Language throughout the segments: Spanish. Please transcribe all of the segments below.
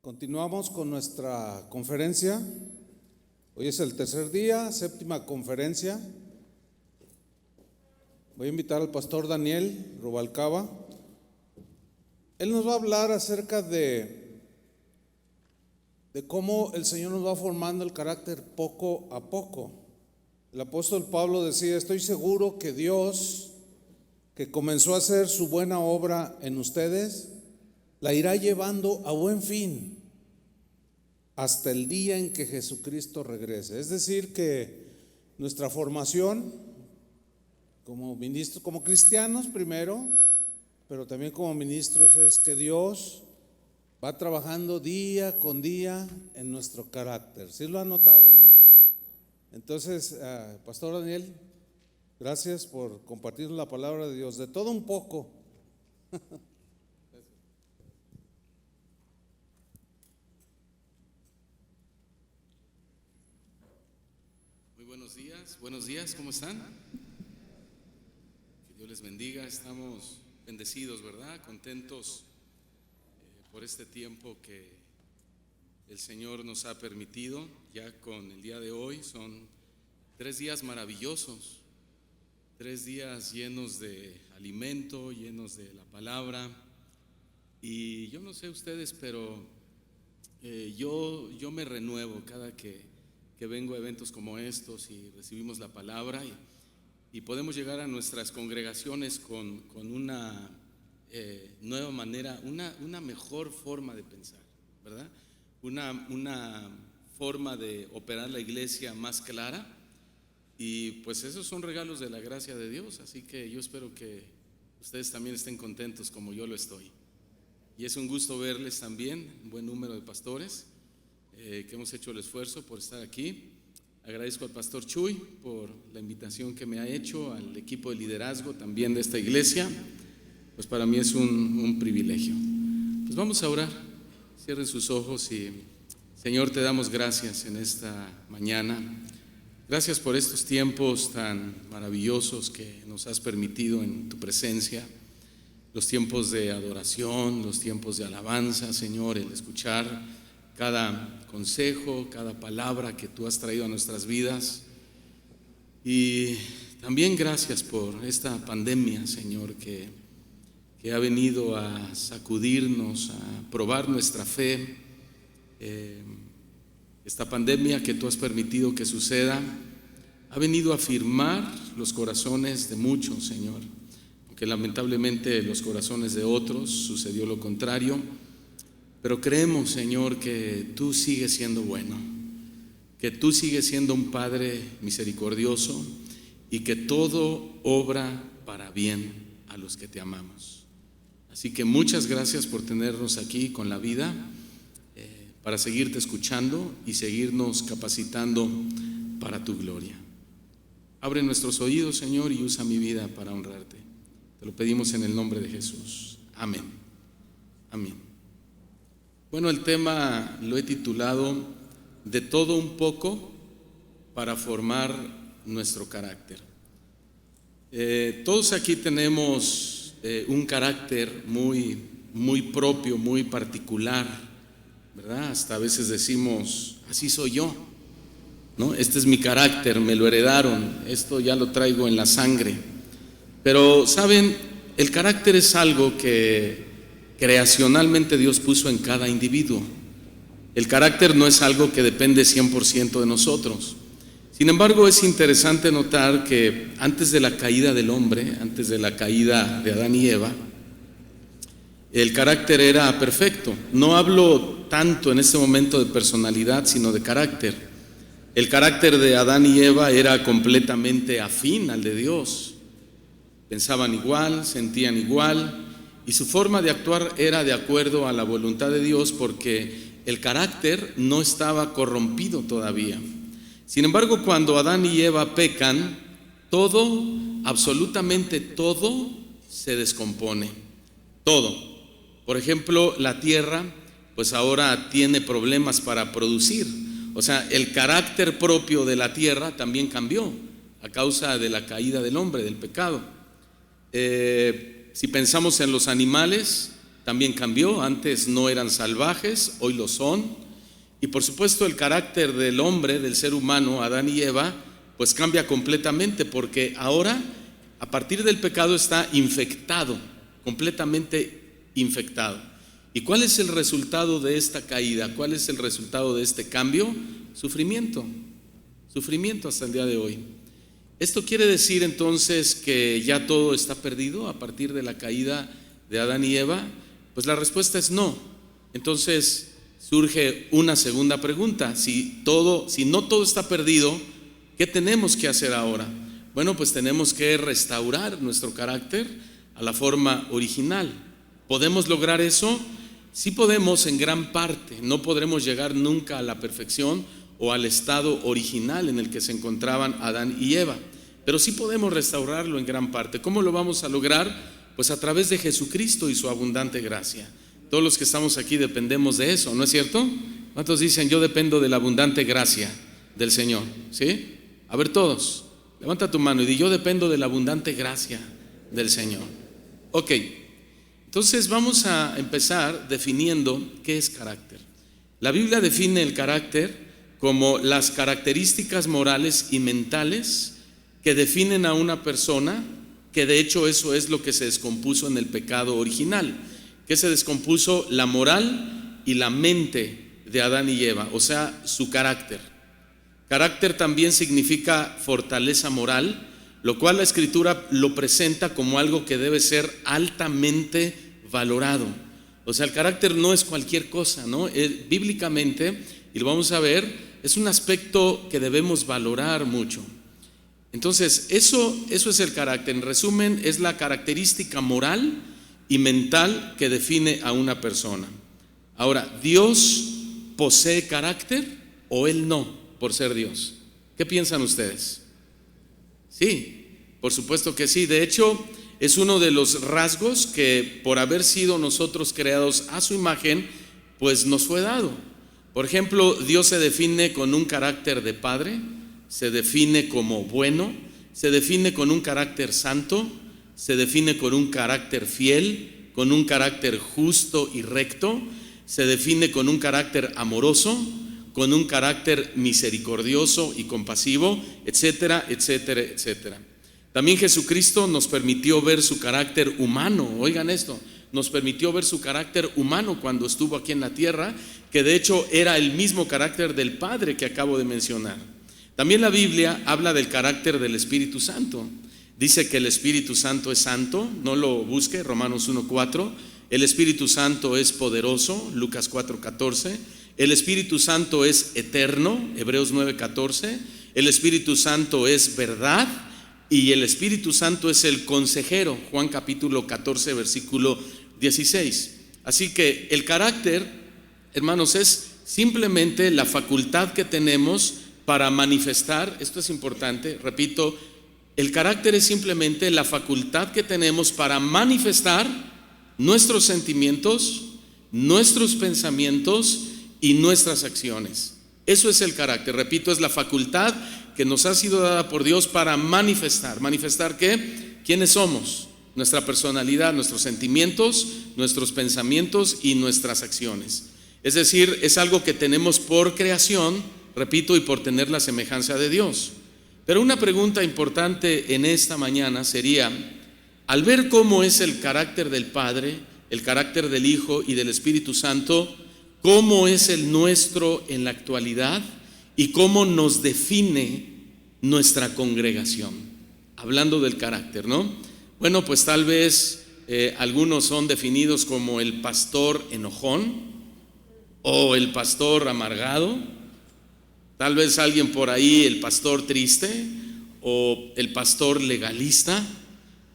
Continuamos con nuestra conferencia. Hoy es el tercer día, séptima conferencia. Voy a invitar al pastor Daniel Rubalcaba. Él nos va a hablar acerca de cómo el Señor nos va formando el carácter poco a poco. El apóstol Pablo decía: estoy seguro que Dios, que comenzó a hacer su buena obra en ustedes, la irá llevando a buen fin hasta el día en que Jesucristo regrese. Es decir, que nuestra formación como ministros, como cristianos primero, pero también como ministros, es que Dios va trabajando día con día en nuestro carácter. ¿Sí lo han notado, no? Entonces, Pastor Daniel, gracias por compartir la palabra de Dios, de todo un poco. Buenos días, ¿cómo están? Que Dios les bendiga. Estamos bendecidos, ¿verdad? Contentos por este tiempo que el Señor nos ha permitido. Ya con el día de hoy son 3 días maravillosos, 3 días llenos de alimento, llenos de la palabra. Y yo no sé ustedes, pero yo me renuevo cada que vengo a eventos como estos y recibimos la palabra y podemos llegar a nuestras congregaciones con una nueva manera, una mejor forma de pensar, ¿verdad? Una forma de operar la iglesia más clara, y pues esos son regalos de la gracia de Dios. Así que yo espero que ustedes también estén contentos como yo lo estoy, y es un gusto verles también, un buen número de pastores que hemos hecho el esfuerzo por estar aquí. Agradezco al pastor Chuy por la invitación que me ha hecho, al equipo de liderazgo también de esta iglesia. Pues para mí es un privilegio. Pues vamos a orar. Cierren sus ojos y Señor, te damos gracias en esta mañana. Gracias por estos tiempos tan maravillosos que nos has permitido en tu presencia, los tiempos de adoración, los tiempos de alabanza, Señor, el escuchar cada consejo, cada palabra que tú has traído a nuestras vidas. Y también gracias por esta pandemia, Señor, que ha venido a sacudirnos, a probar nuestra fe. Esta pandemia que tú has permitido que suceda ha venido a afirmar los corazones de muchos, Señor, aunque lamentablemente los corazones de otros sucedió lo contrario. Pero creemos, Señor, que tú sigues siendo bueno, que tú sigues siendo un Padre misericordioso y que todo obra para bien a los que te amamos. Así que muchas gracias por tenernos aquí con la vida, para seguirte escuchando y seguirnos capacitando para tu gloria. Abre nuestros oídos, Señor, y usa mi vida para honrarte. Te lo pedimos en el nombre de Jesús. Amén. Amén. Bueno, el tema lo he titulado "De todo un poco para formar nuestro carácter". Todos aquí tenemos un carácter muy propio, muy particular, ¿verdad? Hasta a veces decimos: así soy yo, ¿no? Este es mi carácter, me lo heredaron, esto ya lo traigo en la sangre. Pero, ¿saben? El carácter es algo que creacionalmente Dios puso en cada individuo. El carácter no es algo que depende 100% de nosotros. Sin embargo, es interesante notar que antes de la caída del hombre, antes de la caída de Adán y Eva, el carácter era perfecto. No hablo tanto en este momento de personalidad, sino de carácter. El carácter de Adán y Eva era completamente afín al de Dios. Pensaban igual, sentían igual, y su forma de actuar era de acuerdo a la voluntad de Dios, porque el carácter no estaba corrompido todavía. Sin embargo, cuando Adán y Eva pecan, todo, absolutamente todo, se descompone. Todo. Por ejemplo, la tierra, pues ahora tiene problemas para producir. O sea, el carácter propio de la tierra también cambió a causa de la caída del hombre, del pecado. Si pensamos en los animales, también cambió. Antes no eran salvajes, hoy lo son. Y por supuesto el carácter del hombre, del ser humano, Adán y Eva, pues cambia completamente, porque ahora a partir del pecado está infectado, completamente infectado. ¿Y cuál es el resultado de esta caída? ¿Cuál es el resultado de este cambio? Sufrimiento hasta el día de hoy. ¿Esto quiere decir entonces que ya todo está perdido a partir de la caída de Adán y Eva? Pues la respuesta es no. Entonces surge una segunda pregunta: si no todo está perdido, ¿qué tenemos que hacer ahora? Bueno, pues tenemos que restaurar nuestro carácter a la forma original. ¿Podemos lograr eso? Sí podemos en gran parte. No podremos llegar nunca a la perfección o al estado original en el que se encontraban Adán y Eva, pero sí podemos restaurarlo en gran parte. ¿Cómo lo vamos a lograr? Pues a través de Jesucristo y su abundante gracia. Todos los que estamos aquí dependemos de eso, ¿no es cierto? ¿Cuántos dicen yo dependo de la abundante gracia del Señor? ¿Sí? A ver todos, levanta tu mano y di yo dependo de la abundante gracia del Señor. Ok, entonces vamos a empezar definiendo qué es carácter. La Biblia define el carácter como las características morales y mentales que definen a una persona, que de hecho eso es lo que se descompuso en el pecado original. ¿Qué se descompuso? La moral y la mente de Adán y Eva, o sea, su carácter. Carácter también significa fortaleza moral, lo cual la Escritura lo presenta como algo que debe ser altamente valorado. O sea, el carácter no es cualquier cosa, ¿no? Bíblicamente, y lo vamos a ver, es un aspecto que debemos valorar mucho. Entonces, eso es el carácter. En resumen, es la característica moral y mental que define a una persona. Ahora, ¿Dios posee carácter o Él no, por ser Dios? ¿Qué piensan ustedes? Sí, por supuesto que sí. De hecho, es uno de los rasgos que por haber sido nosotros creados a su imagen, pues nos fue dado. Por ejemplo, Dios se define con un carácter de Padre, se define como bueno, se define con un carácter santo, se define con un carácter fiel, con un carácter justo y recto, se define con un carácter amoroso, con un carácter misericordioso y compasivo, etcétera, etcétera, etcétera. También Jesucristo nos permitió ver su carácter humano. Oigan esto, nos permitió ver su carácter humano cuando estuvo aquí en la tierra, que de hecho era el mismo carácter del Padre que acabo de mencionar. También la Biblia habla del carácter del Espíritu Santo. Dice que el Espíritu Santo es santo, no lo busque, Romanos 1:4. El Espíritu Santo es poderoso, Lucas 4:14. El Espíritu Santo es eterno, Hebreos 9:14. El Espíritu Santo es verdad y el Espíritu Santo es el consejero, Juan capítulo 14, versículo 16. Así que el carácter, hermanos, es simplemente la facultad que tenemos para manifestar, esto es importante, repito, el carácter es simplemente la facultad que tenemos para manifestar nuestros sentimientos, nuestros pensamientos y nuestras acciones. Eso es el carácter, repito, es la facultad que nos ha sido dada por Dios para manifestar. ¿Manifestar qué? ¿Quiénes somos? Nuestra personalidad, nuestros sentimientos, nuestros pensamientos y nuestras acciones. Es decir, es algo que tenemos por creación, repito, y por tener la semejanza de Dios. Pero una pregunta importante en esta mañana sería, al ver cómo es el carácter del Padre, el carácter del Hijo y del Espíritu Santo, ¿cómo es el nuestro en la actualidad y cómo nos define nuestra congregación? Hablando del carácter, ¿no? Bueno, pues tal vez algunos son definidos como el pastor enojón o el pastor amargado. Tal vez alguien por ahí, el pastor triste o el pastor legalista,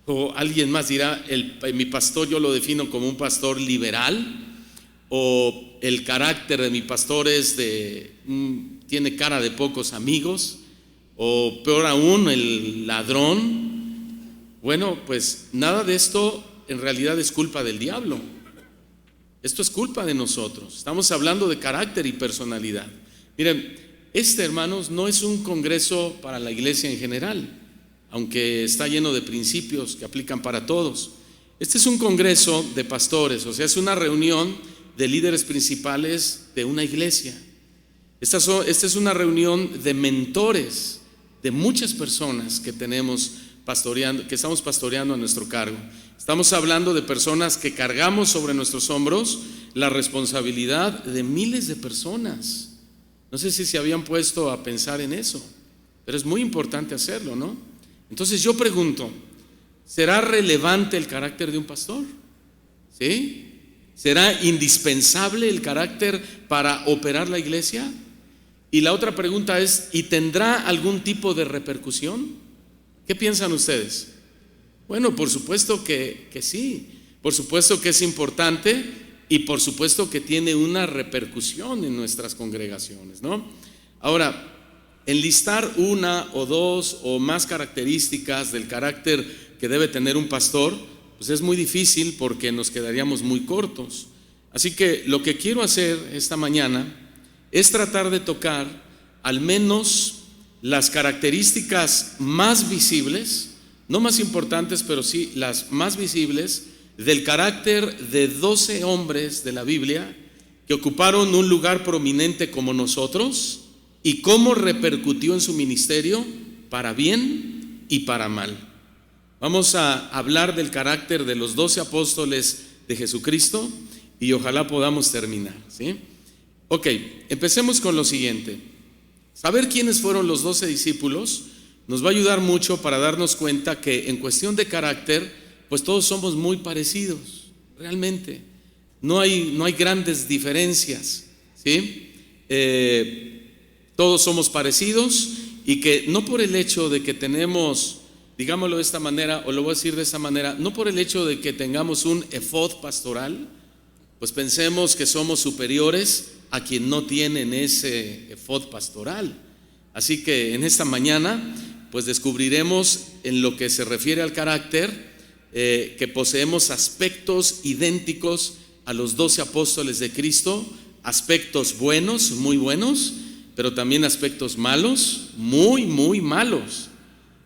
o alguien más dirá, mi pastor yo lo defino como un pastor liberal, o el carácter de mi pastor es tiene cara de pocos amigos, o peor aún, el ladrón. Bueno, pues nada de esto en realidad es culpa del diablo. Esto es culpa de nosotros. Estamos hablando de carácter y personalidad. Miren, hermanos, no es un congreso para la iglesia en general, aunque está lleno de principios que aplican para todos. Este es un congreso de pastores, o sea, es una reunión de líderes principales de una iglesia. Esta es una reunión de mentores de muchas personas que tenemos pastoreando, que estamos pastoreando a nuestro cargo. Estamos hablando de personas que cargamos sobre nuestros hombros la responsabilidad de miles de personas. No sé si se habían puesto a pensar en eso, pero es muy importante hacerlo, ¿no? Entonces yo pregunto, ¿será relevante el carácter de un pastor? ¿Sí? ¿Será indispensable el carácter para operar la iglesia? Y la otra pregunta es, ¿y tendrá algún tipo de repercusión? ¿Qué piensan ustedes? Bueno, por supuesto que sí, por supuesto que es importante y por supuesto que tiene una repercusión en nuestras congregaciones, ¿no? Ahora, enlistar una o dos o más características del carácter que debe tener un pastor, pues es muy difícil porque nos quedaríamos muy cortos. Así que lo que quiero hacer esta mañana es tratar de tocar al menos las características más visibles, no más importantes, pero sí las más visibles del carácter de 12 hombres de la Biblia que ocuparon un lugar prominente como nosotros y cómo repercutió en su ministerio para bien y para mal. Vamos a hablar del carácter de los 12 apóstoles de Jesucristo y ojalá podamos terminar, ¿sí? Ok, empecemos con lo siguiente. Saber quiénes fueron los 12 discípulos nos va a ayudar mucho para darnos cuenta que en cuestión de carácter, pues todos somos muy parecidos, realmente. No hay grandes diferencias, ¿sí? Todos somos parecidos y que no por el hecho de que tenemos, digámoslo de esta manera, o lo voy a decir de esta manera, no por el hecho de que tengamos un efod pastoral, pues pensemos que somos superiores a quien no tienen ese efod pastoral. Así que en esta mañana pues descubriremos en lo que se refiere al carácter que poseemos aspectos idénticos a los 12 apóstoles de Cristo, aspectos buenos, muy buenos, pero también aspectos malos, muy, muy malos.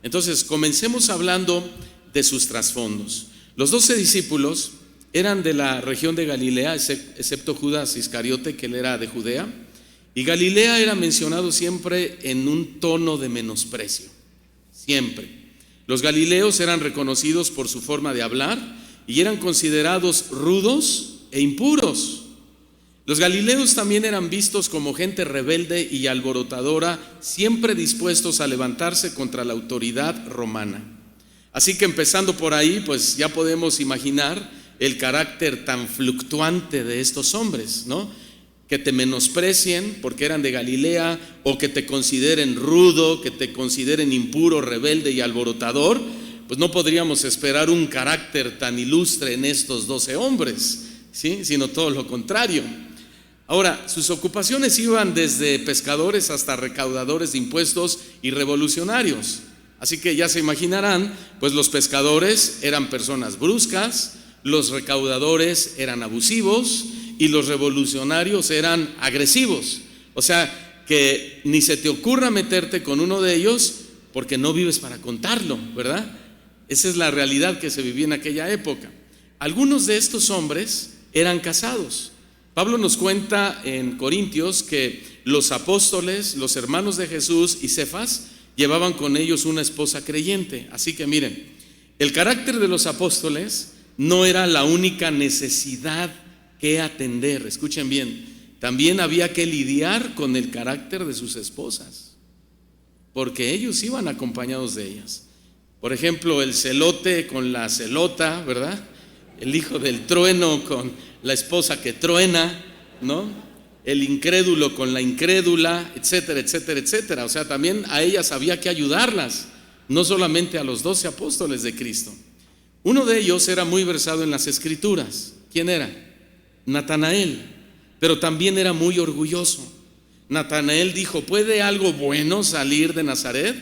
Entonces comencemos hablando de sus trasfondos. Los 12 discípulos eran de la región de Galilea, excepto Judas Iscariote, que él era de Judea, y Galilea era mencionado siempre en un tono de menosprecio, siempre. Los galileos eran reconocidos por su forma de hablar y eran considerados rudos e impuros. Los galileos también eran vistos como gente rebelde y alborotadora, siempre dispuestos a levantarse contra la autoridad romana. Así que empezando por ahí, pues ya podemos imaginar el carácter tan fluctuante de estos hombres, ¿no? Que te menosprecien porque eran de Galilea, o que te consideren rudo, que te consideren impuro, rebelde y alborotador, pues no podríamos esperar un carácter tan ilustre en estos 12 hombres, ¿sí? Sino todo lo contrario. Ahora, sus ocupaciones iban desde pescadores hasta recaudadores de impuestos y revolucionarios. Así que ya se imaginarán, pues los pescadores eran personas bruscas, los recaudadores eran abusivos y los revolucionarios eran agresivos. O sea, que ni se te ocurra meterte con uno de ellos porque no vives para contarlo, ¿verdad? Esa es la realidad que se vivía en aquella época. Algunos de estos hombres eran casados. Pablo nos cuenta en Corintios que los apóstoles, los hermanos de Jesús y Cefas llevaban con ellos una esposa creyente. Así que miren, el carácter de los apóstoles no era la única necesidad que atender. Escuchen bien, también había que lidiar con el carácter de sus esposas, porque ellos iban acompañados de ellas. Por ejemplo, el celote con la celota, ¿verdad? El hijo del trueno con la esposa que truena, ¿no? El incrédulo con la incrédula, etcétera, etcétera, etcétera. O sea, también a ellas había que ayudarlas, no solamente a los 12 apóstoles de Cristo. Uno de ellos era muy versado en las escrituras. ¿Quién era? Natanael, pero también era muy orgulloso. Natanael dijo: ¿puede algo bueno salir de Nazaret?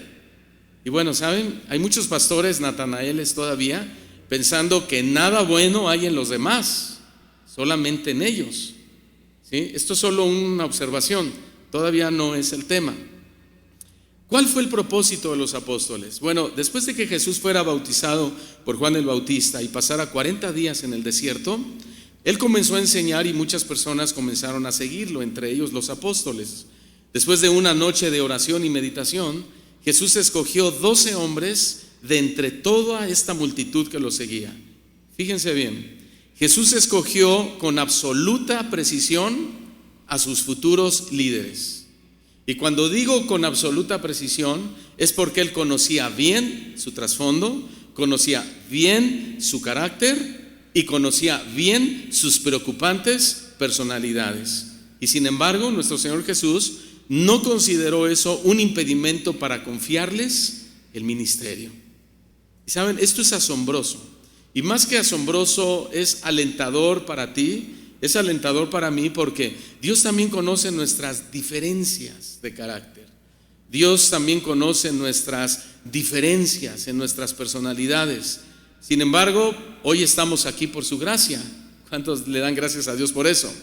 Y bueno, ¿saben? Hay muchos pastores Natanaeles todavía pensando que nada bueno hay en los demás, solamente en ellos, ¿sí? Esto es solo una observación, todavía no es el tema. ¿Cuál fue el propósito de los apóstoles? Bueno, después de que Jesús fuera bautizado por Juan el Bautista y pasara 40 días en el desierto, Él comenzó a enseñar y muchas personas comenzaron a seguirlo, entre ellos los apóstoles. Después de una noche de oración y meditación, Jesús escogió 12 hombres de entre toda esta multitud que lo seguía. Fíjense bien, Jesús escogió con absoluta precisión a sus futuros líderes. Y cuando digo con absoluta precisión, es porque Él conocía bien su trasfondo, conocía bien su carácter y conocía bien sus preocupantes personalidades. Y sin embargo, nuestro Señor Jesús no consideró eso un impedimento para confiarles el ministerio. Y saben, esto es asombroso. Y más que asombroso, es alentador para ti, es alentador para mí, porque Dios también conoce nuestras diferencias de carácter. Dios también conoce nuestras diferencias en nuestras personalidades. Sin embargo, hoy estamos aquí por su gracia. ¿Cuántos le dan gracias a Dios por eso?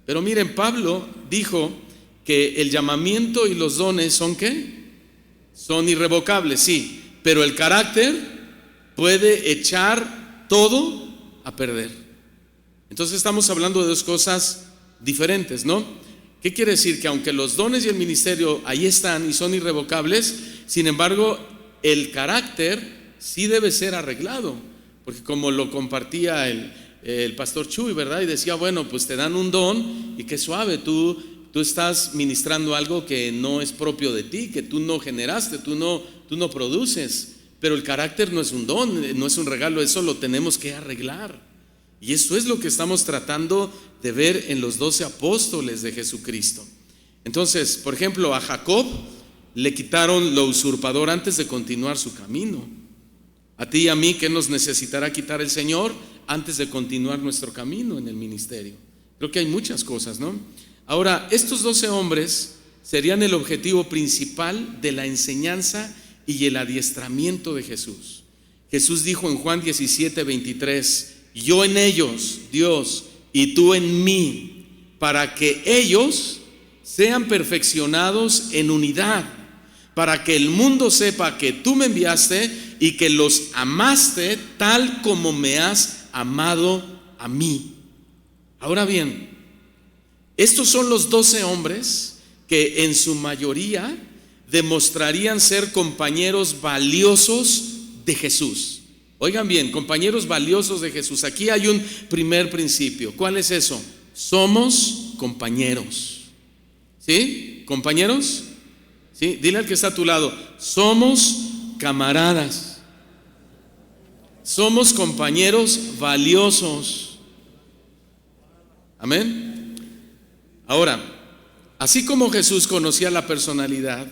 Pero miren, Pablo dijo que el llamamiento y los dones ¿son qué? Son irrevocables, sí, pero el carácter puede echar todo a perder. Entonces estamos hablando de dos cosas diferentes, ¿no? ¿Qué quiere decir? Que aunque los dones y el ministerio ahí están y son irrevocables, sin embargo, el carácter sí debe ser arreglado, porque como lo compartía el pastor Chuy, ¿verdad? Y decía, bueno, pues te dan un don y qué suave, tú estás ministrando algo que no es propio de ti, que tú no generaste, tú no produces, pero el carácter no es un don, no es un regalo, eso lo tenemos que arreglar. Y esto es lo que estamos tratando de ver en los 12 apóstoles de Jesucristo. Entonces, por ejemplo, a Jacob le quitaron lo usurpador antes de continuar su camino. A ti y a mí, ¿qué nos necesitará quitar el Señor antes de continuar nuestro camino en el ministerio? Creo que hay muchas cosas, ¿no? Ahora, estos 12 hombres serían el objetivo principal de la enseñanza y el adiestramiento de Jesús. Jesús dijo en Juan 17:23, yo en ellos, Dios, y tú en mí, para que ellos sean perfeccionados en unidad, para que el mundo sepa que tú me enviaste y que los amaste tal como me has amado a mí. Ahora bien, estos son los 12 hombres que en su mayoría demostrarían ser compañeros valiosos de Jesús. Oigan bien, compañeros valiosos de Jesús. Aquí hay un primer principio. ¿Cuál es eso? Somos compañeros. ¿Sí? ¿Compañeros? ¿Sí? Dile al que está a tu lado, somos camaradas. Somos compañeros valiosos. Amén. Ahora, así como Jesús conocía la personalidad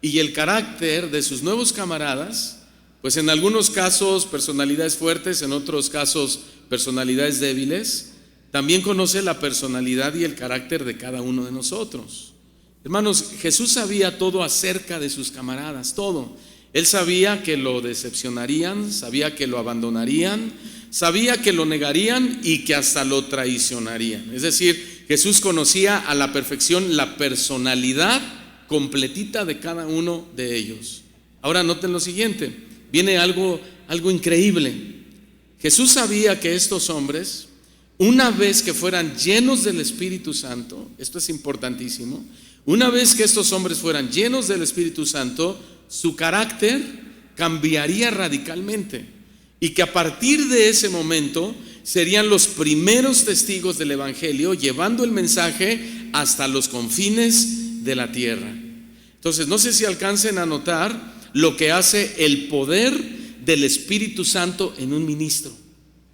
y el carácter de sus nuevos camaradas, pues en algunos casos personalidades fuertes, en otros casos personalidades débiles, también conoce la personalidad y el carácter de cada uno de nosotros. Hermanos, Jesús sabía todo acerca de sus camaradas, todo. Él sabía que lo decepcionarían, sabía que lo abandonarían, sabía que lo negarían y que hasta lo traicionarían. Es decir, Jesús conocía a la perfección la personalidad completita de cada uno de ellos. Ahora noten lo siguiente. Viene algo increíble. Jesús sabía que estos hombres, una vez que fueran llenos del Espíritu Santo, esto es importantísimo, una vez que estos hombres fueran llenos del Espíritu Santo, su carácter cambiaría radicalmente y que a partir de ese momento serían los primeros testigos del Evangelio, llevando el mensaje hasta los confines de la tierra. Entonces, no sé si alcancen a notar lo que hace el poder del Espíritu Santo en un ministro,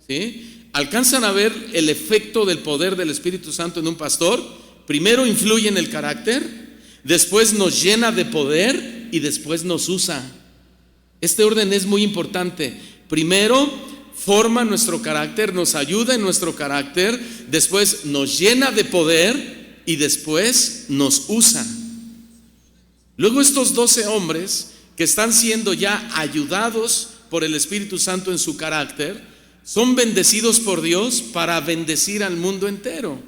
¿sí? ¿Alcanzan a ver el efecto del poder del Espíritu Santo en un pastor? Primero influye en el carácter, después nos llena de poder y después nos usa. Este orden es muy importante. Primero forma nuestro carácter, nos ayuda en nuestro carácter, después nos llena de poder y después nos usa. Luego estos 12 hombres que están siendo ya ayudados por el Espíritu Santo en su carácter, son bendecidos por Dios para bendecir al mundo entero.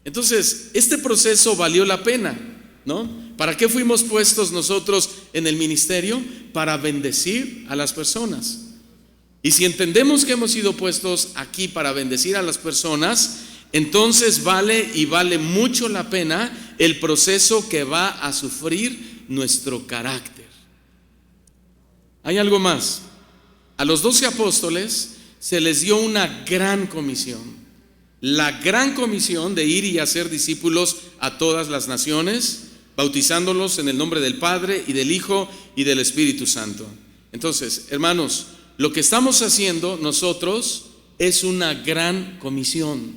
Entonces, este proceso valió la pena, ¿no? ¿Para qué fuimos puestos nosotros en el ministerio? Para bendecir a las personas. Y si entendemos que hemos sido puestos aquí para bendecir a las personas, entonces vale mucho la pena el proceso que va a sufrir nuestro carácter. Hay algo más. A los 12 apóstoles se les dio una gran comisión. La gran comisión de ir y hacer discípulos a todas las naciones, bautizándolos en el nombre del Padre y del Hijo y del Espíritu Santo. Entonces, hermanos, lo que estamos haciendo nosotros es una gran comisión,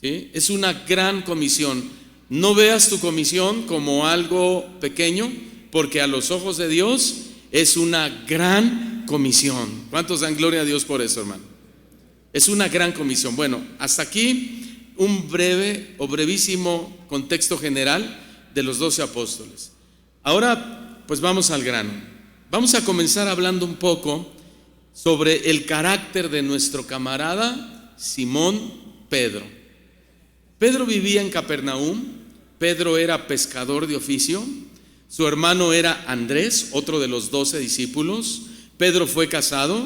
¿sí? Es una gran comisión. No veas tu comisión como algo pequeño, porque a los ojos de Dios es una gran comisión. ¿Cuántos dan gloria a Dios por eso, hermano? Es una gran comisión. Bueno, hasta aquí un breve o brevísimo contexto general de los 12 apóstoles. Ahora, pues vamos al grano. Vamos a comenzar hablando un poco sobre el carácter de nuestro camarada Simón Pedro. Pedro vivía en Capernaum. Pedro era pescador de oficio. Su hermano era Andrés, otro de los 12 discípulos. Pedro fue casado,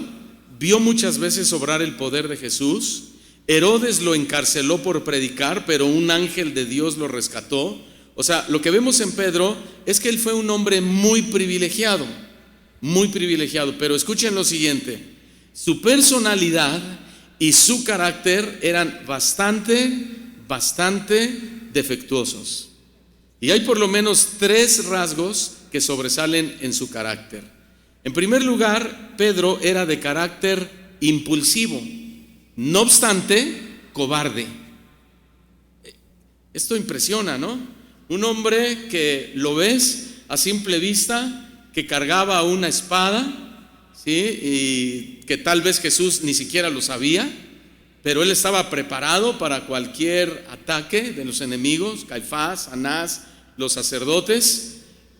vio muchas veces obrar el poder de Jesús. Herodes lo encarceló por predicar, pero un ángel de Dios lo rescató. O sea, lo que vemos en Pedro es que él fue un hombre muy privilegiado, pero escuchen lo siguiente: su personalidad y su carácter eran bastante defectuosos. Y hay por lo menos 3 rasgos que sobresalen en su carácter. En primer lugar, Pedro era de carácter impulsivo, no obstante, cobarde. Esto impresiona, ¿no? Un hombre que lo ves a simple vista, que cargaba una espada, ¿sí? Y que tal vez Jesús ni siquiera lo sabía, pero él estaba preparado para cualquier ataque de los enemigos, Caifás, Anás, los sacerdotes.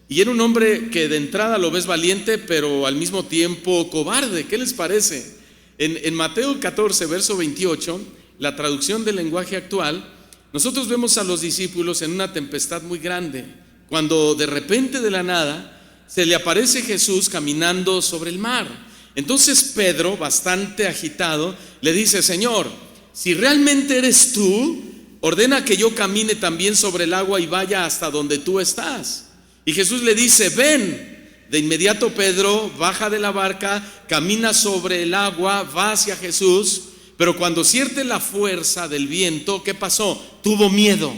Y era un hombre que de entrada lo ves valiente, pero al mismo tiempo cobarde. ¿Qué les parece? En Mateo 14, verso 28, la traducción del lenguaje actual, nosotros vemos a los discípulos en una tempestad muy grande, cuando de repente, de la nada, se le aparece Jesús caminando sobre el mar. Entonces Pedro, bastante agitado, le dice: Señor, si realmente eres tú, ordena que yo camine también sobre el agua y vaya hasta donde tú estás. Y Jesús le dice: ven. De inmediato Pedro baja de la barca, camina sobre el agua, va hacia Jesús, pero cuando siente la fuerza del viento, ¿qué pasó? Tuvo miedo.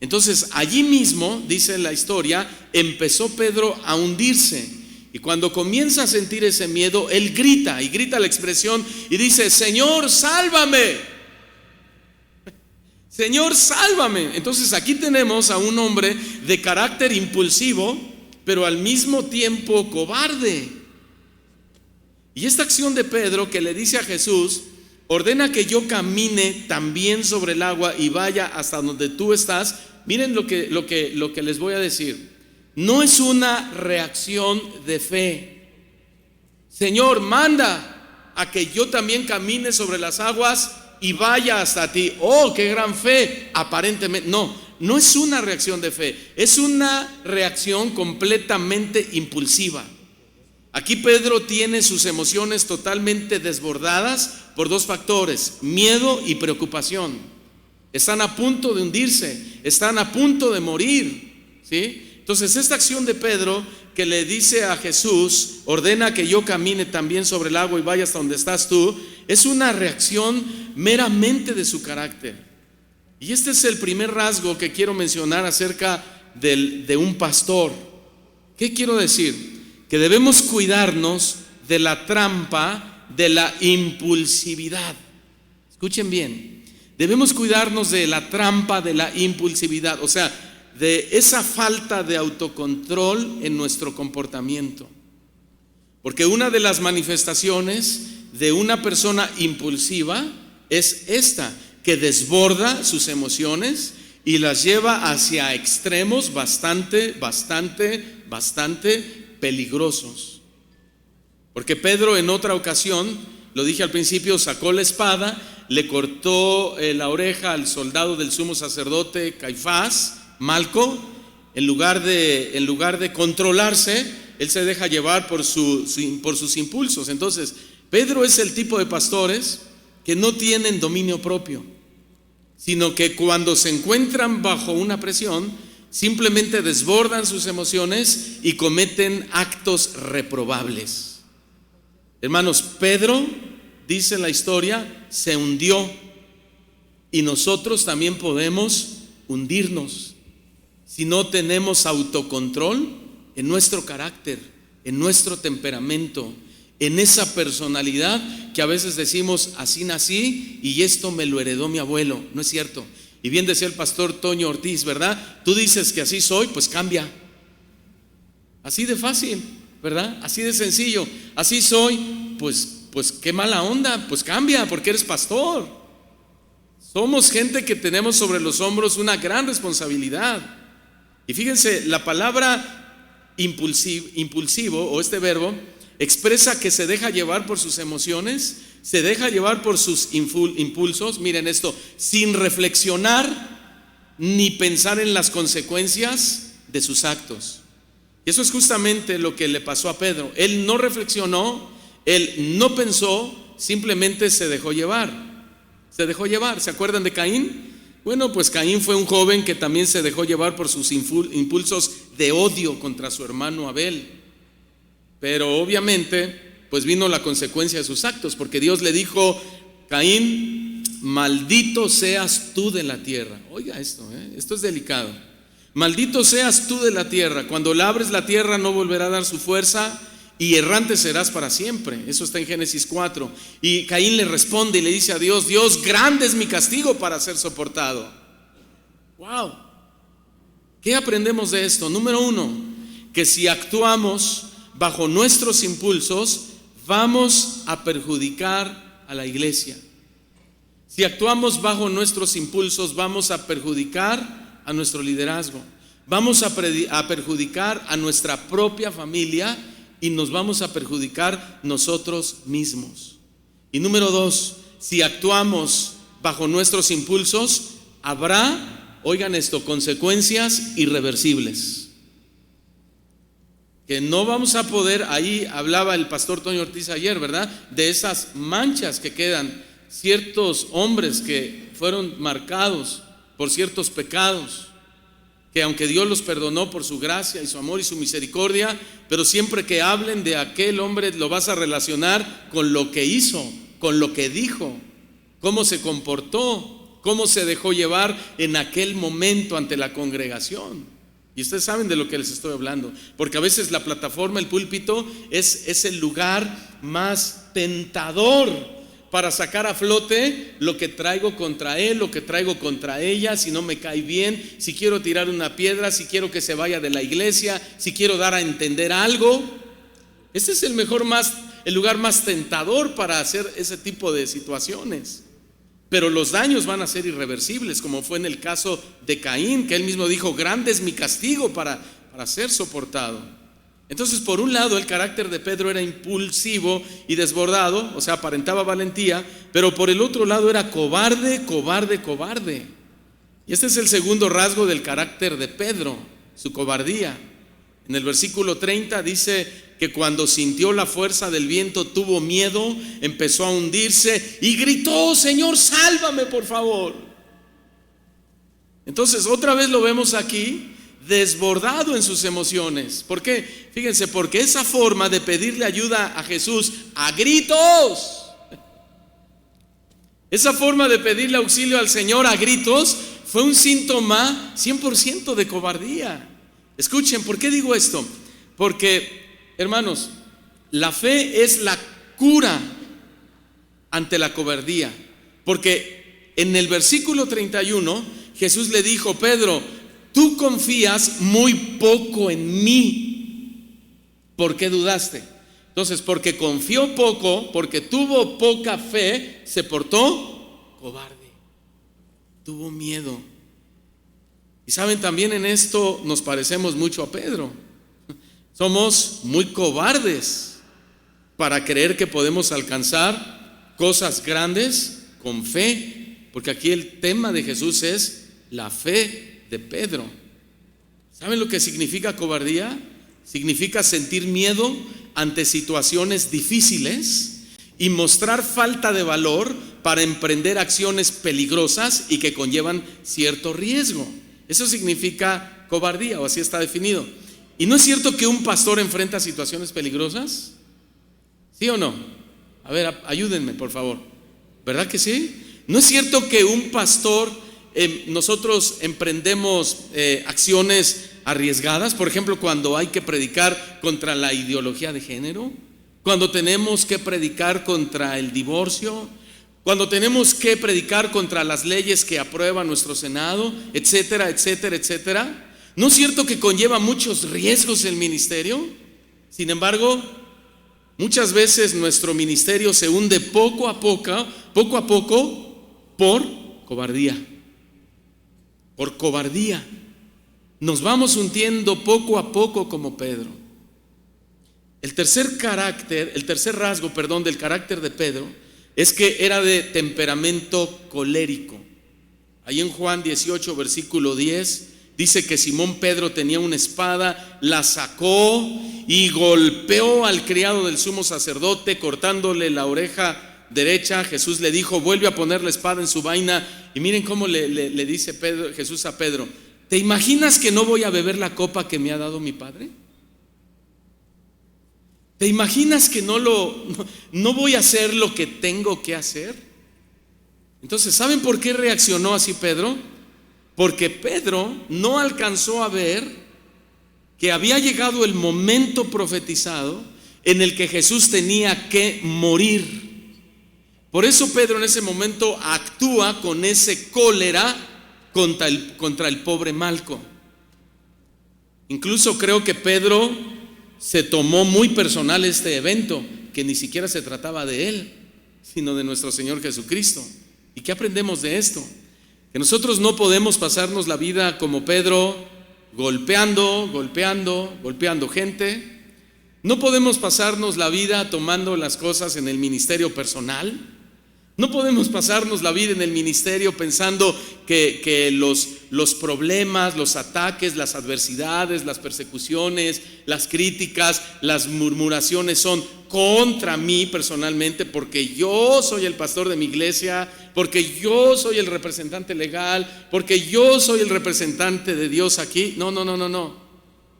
Entonces allí mismo, dice la historia, empezó Pedro a hundirse. Y cuando comienza a sentir ese miedo, él grita, y grita la expresión y dice: Señor, sálvame. Señor, sálvame. Entonces aquí tenemos a un hombre de carácter impulsivo, pero al mismo tiempo cobarde. Y esta acción de Pedro, que le dice a Jesús: ordena que yo camine también sobre el agua y vaya hasta donde tú estás. Miren lo que les voy a decir. No es una reacción de fe. Señor, manda a que yo también camine sobre las aguas y vaya hasta ti. Oh, qué gran fe. Aparentemente, no es una reacción de fe, es una reacción completamente impulsiva. Aquí Pedro tiene sus emociones totalmente desbordadas por 2 factores: miedo y preocupación. Están a punto de hundirse, están a punto de morir, ¿sí? Entonces esta acción de Pedro, que le dice a Jesús: ordena que yo camine también sobre el agua y vaya hasta donde estás tú, es una reacción meramente de su carácter. Y este es el primer rasgo que quiero mencionar acerca de un pastor. ¿Qué quiero decir? Que debemos cuidarnos de la trampa de la impulsividad. Escuchen bien, debemos cuidarnos de la trampa de la impulsividad, o sea, de esa falta de autocontrol en nuestro comportamiento. Porque una de las manifestaciones de una persona impulsiva es esta, que desborda sus emociones y las lleva hacia extremos bastante peligrosos. Porque Pedro, en otra ocasión, lo dije al principio, sacó la espada, le cortó la oreja al soldado del sumo sacerdote Caifás, Malco, en lugar de controlarse, él se deja llevar por sus impulsos. Entonces, Pedro es el tipo de pastores que no tienen dominio propio, sino que cuando se encuentran bajo una presión, simplemente desbordan sus emociones y cometen actos reprobables. Hermanos, Pedro, dice la historia, se hundió, y nosotros también podemos hundirnos si no tenemos autocontrol en nuestro carácter, en nuestro temperamento, en esa personalidad que a veces decimos, así nací y esto me lo heredó mi abuelo. No es cierto. Y bien decía el pastor Toño Ortiz, ¿verdad? Tú dices que así soy, pues cambia. Así de fácil, ¿verdad? Así de sencillo. Así soy, pues qué mala onda, pues cambia, porque eres pastor. Somos gente que tenemos sobre los hombros una gran responsabilidad. Y fíjense, la palabra impulsivo o este verbo expresa que se deja llevar por sus emociones, se deja llevar por sus impulsos, miren esto, sin reflexionar ni pensar en las consecuencias de sus actos. Y eso es justamente lo que le pasó a Pedro. Él no reflexionó, él no pensó, simplemente se dejó llevar. Se dejó llevar. ¿Se acuerdan de Caín? Bueno, pues Caín fue un joven que también se dejó llevar por sus impulsos de odio contra su hermano Abel. Pero obviamente, pues vino la consecuencia de sus actos, porque Dios le dijo, Caín, maldito seas tú de la tierra. Oiga esto, esto es delicado. Maldito seas tú de la tierra. Cuando labres la tierra no volverá a dar su fuerza y errante serás para siempre. Eso está en Génesis 4. Y Caín le responde y le dice a Dios, Dios, grande es mi castigo para ser soportado. Wow. ¿Qué aprendemos de esto? Número 1, que si actuamos bajo nuestros impulsos, vamos a perjudicar a la iglesia. Si actuamos bajo nuestros impulsos, vamos a perjudicar a nuestro liderazgo. Vamos a perjudicar a nuestra propia familia y nos vamos a perjudicar nosotros mismos. Y número 2, si actuamos bajo nuestros impulsos, habrá, oigan esto, consecuencias irreversibles. Que no vamos a poder, ahí hablaba el pastor Toño Ortiz ayer, ¿verdad? De esas manchas que quedan, ciertos hombres que fueron marcados por ciertos pecados, que aunque Dios los perdonó por su gracia y su amor y su misericordia, pero siempre que hablen de aquel hombre lo vas a relacionar con lo que hizo, con lo que dijo, cómo se comportó, cómo se dejó llevar en aquel momento ante la congregación. Y ustedes saben de lo que les estoy hablando, porque a veces la plataforma, el púlpito, es el lugar más tentador para sacar a flote lo que traigo contra él, lo que traigo contra ella, si no me cae bien, si quiero tirar una piedra, si quiero que se vaya de la iglesia, si quiero dar a entender algo. Ese es el lugar más tentador para hacer ese tipo de situaciones. Pero los daños van a ser irreversibles, como fue en el caso de Caín, que él mismo dijo, grande es mi castigo para ser soportado. Entonces, por un lado, el carácter de Pedro era impulsivo y desbordado, o sea, aparentaba valentía, pero por el otro lado era cobarde. Y este es el segundo rasgo del carácter de Pedro, su cobardía. En el versículo 30 dice que cuando sintió la fuerza del viento tuvo miedo, empezó a hundirse y gritó, Señor, sálvame por favor. Entonces otra vez lo vemos aquí desbordado en sus emociones. ¿Por qué? Fíjense, porque esa forma de pedirle ayuda a Jesús a gritos, esa forma de pedirle auxilio al Señor a gritos fue un síntoma 100% de cobardía. Escuchen, ¿por qué digo esto? Porque, hermanos, la fe es la cura ante la cobardía. Porque en el versículo 31 Jesús le dijo, Pedro, tú confías muy poco en mí. ¿Por qué dudaste? Entonces, porque confió poco, porque tuvo poca fe, se portó cobarde, tuvo miedo. Y saben, también en esto nos parecemos mucho a Pedro. Somos muy cobardes para creer que podemos alcanzar cosas grandes con fe, porque aquí el tema de Jesús es la fe de Pedro. ¿Saben lo que significa cobardía? Significa sentir miedo ante situaciones difíciles y mostrar falta de valor para emprender acciones peligrosas y que conllevan cierto riesgo. Eso significa cobardía, o así está definido. ¿Y no es cierto que un pastor enfrenta situaciones peligrosas? ¿Sí o no? A ver, ayúdenme, por favor. ¿Verdad que sí? ¿No es cierto que un pastor, nosotros emprendemos acciones arriesgadas? Por ejemplo, cuando hay que predicar contra la ideología de género, cuando tenemos que predicar contra el divorcio, cuando tenemos que predicar contra las leyes que aprueba nuestro Senado, etcétera, etcétera, etcétera. ¿No es cierto que conlleva muchos riesgos el ministerio? Sin embargo, muchas veces nuestro ministerio se hunde poco a poco, por cobardía. Por cobardía. Nos vamos hundiendo poco a poco como Pedro. El tercer rasgo del carácter de Pedro es que era de temperamento colérico. Ahí en Juan 18, versículo 10, dice que Simón Pedro tenía una espada, la sacó y golpeó al criado del sumo sacerdote, cortándole la oreja derecha. Jesús le dijo: vuelve a poner la espada en su vaina. Y miren cómo le dice Jesús a Pedro: ¿te imaginas que no voy a beber la copa que me ha dado mi Padre? ¿Te imaginas que no voy a hacer lo que tengo que hacer? Entonces, ¿saben por qué reaccionó así Pedro? Porque Pedro no alcanzó a ver que había llegado el momento profetizado en el que Jesús tenía que morir. Por eso Pedro en ese momento actúa con ese cólera contra el pobre Malco. Incluso creo que Pedro se tomó muy personal este evento, que ni siquiera se trataba de él, sino de nuestro Señor Jesucristo. ¿Y qué aprendemos de esto? Que nosotros no podemos pasarnos la vida como Pedro, golpeando gente. No podemos pasarnos la vida tomando las cosas en el ministerio personal. No podemos pasarnos la vida en el ministerio pensando que los problemas, los ataques, las adversidades, las persecuciones, las críticas, las murmuraciones son contra mí personalmente, porque yo soy el pastor de mi iglesia, porque yo soy el representante legal, porque yo soy el representante de Dios aquí. No.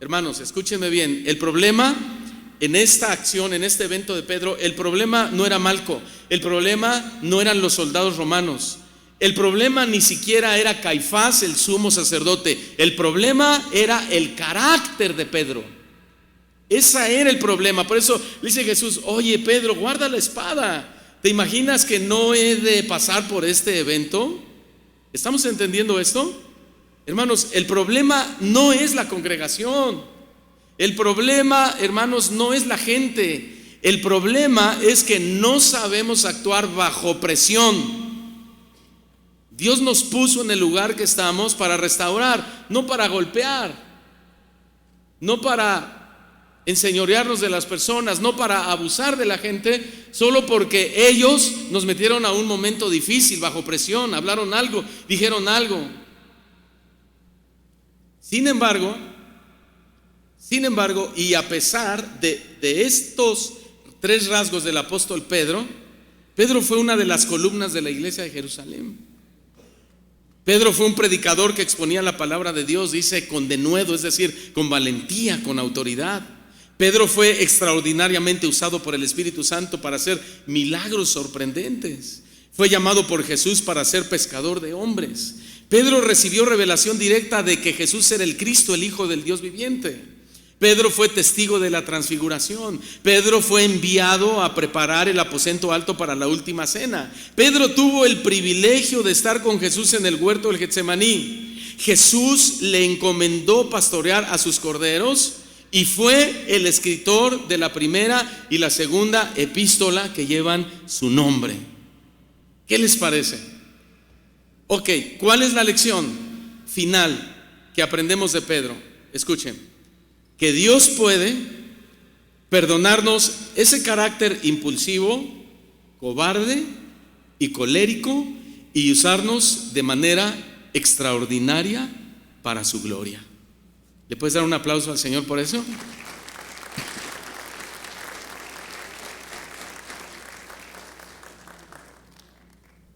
Hermanos, escúchenme bien. El problema en esta acción, en este evento de Pedro, el problema no era Malco, el problema no eran los soldados romanos, el problema ni siquiera era Caifás, el sumo sacerdote, el problema era el carácter de Pedro. Ese era el problema. Por eso le dice Jesús: oye Pedro, guarda la espada. ¿Te imaginas que no he de pasar por este evento? ¿Estamos entendiendo esto? Hermanos, el problema no es la congregación. El problema, hermanos, no es la gente. El problema es que no sabemos actuar bajo presión. Dios nos puso en el lugar que estamos para restaurar, no para golpear, no para enseñorearnos de las personas, no para abusar de la gente, solo porque ellos nos metieron a un momento difícil, bajo presión, hablaron algo, dijeron algo. Sin embargo, y a pesar de estos tres rasgos del apóstol Pedro, Pedro fue una de las columnas de la iglesia de Jerusalén. Pedro fue un predicador que exponía la palabra de Dios, dice, con denuedo, es decir, con valentía, con autoridad. Pedro fue extraordinariamente usado por el Espíritu Santo para hacer milagros sorprendentes. Fue llamado por Jesús para ser pescador de hombres. Pedro recibió revelación directa de que Jesús era el Cristo, el Hijo del Dios viviente. Pedro fue testigo de la transfiguración. Pedro fue enviado a preparar el aposento alto para la última cena. Pedro tuvo el privilegio de estar con Jesús en el huerto del Getsemaní. Jesús le encomendó pastorear a sus corderos y fue el escritor de la primera y la segunda epístola que llevan su nombre. ¿Qué les parece? Ok, ¿cuál es la lección final que aprendemos de Pedro? Escuchen. Que Dios puede perdonarnos ese carácter impulsivo, cobarde y colérico y usarnos de manera extraordinaria para su gloria. ¿Le puedes dar un aplauso al Señor por eso?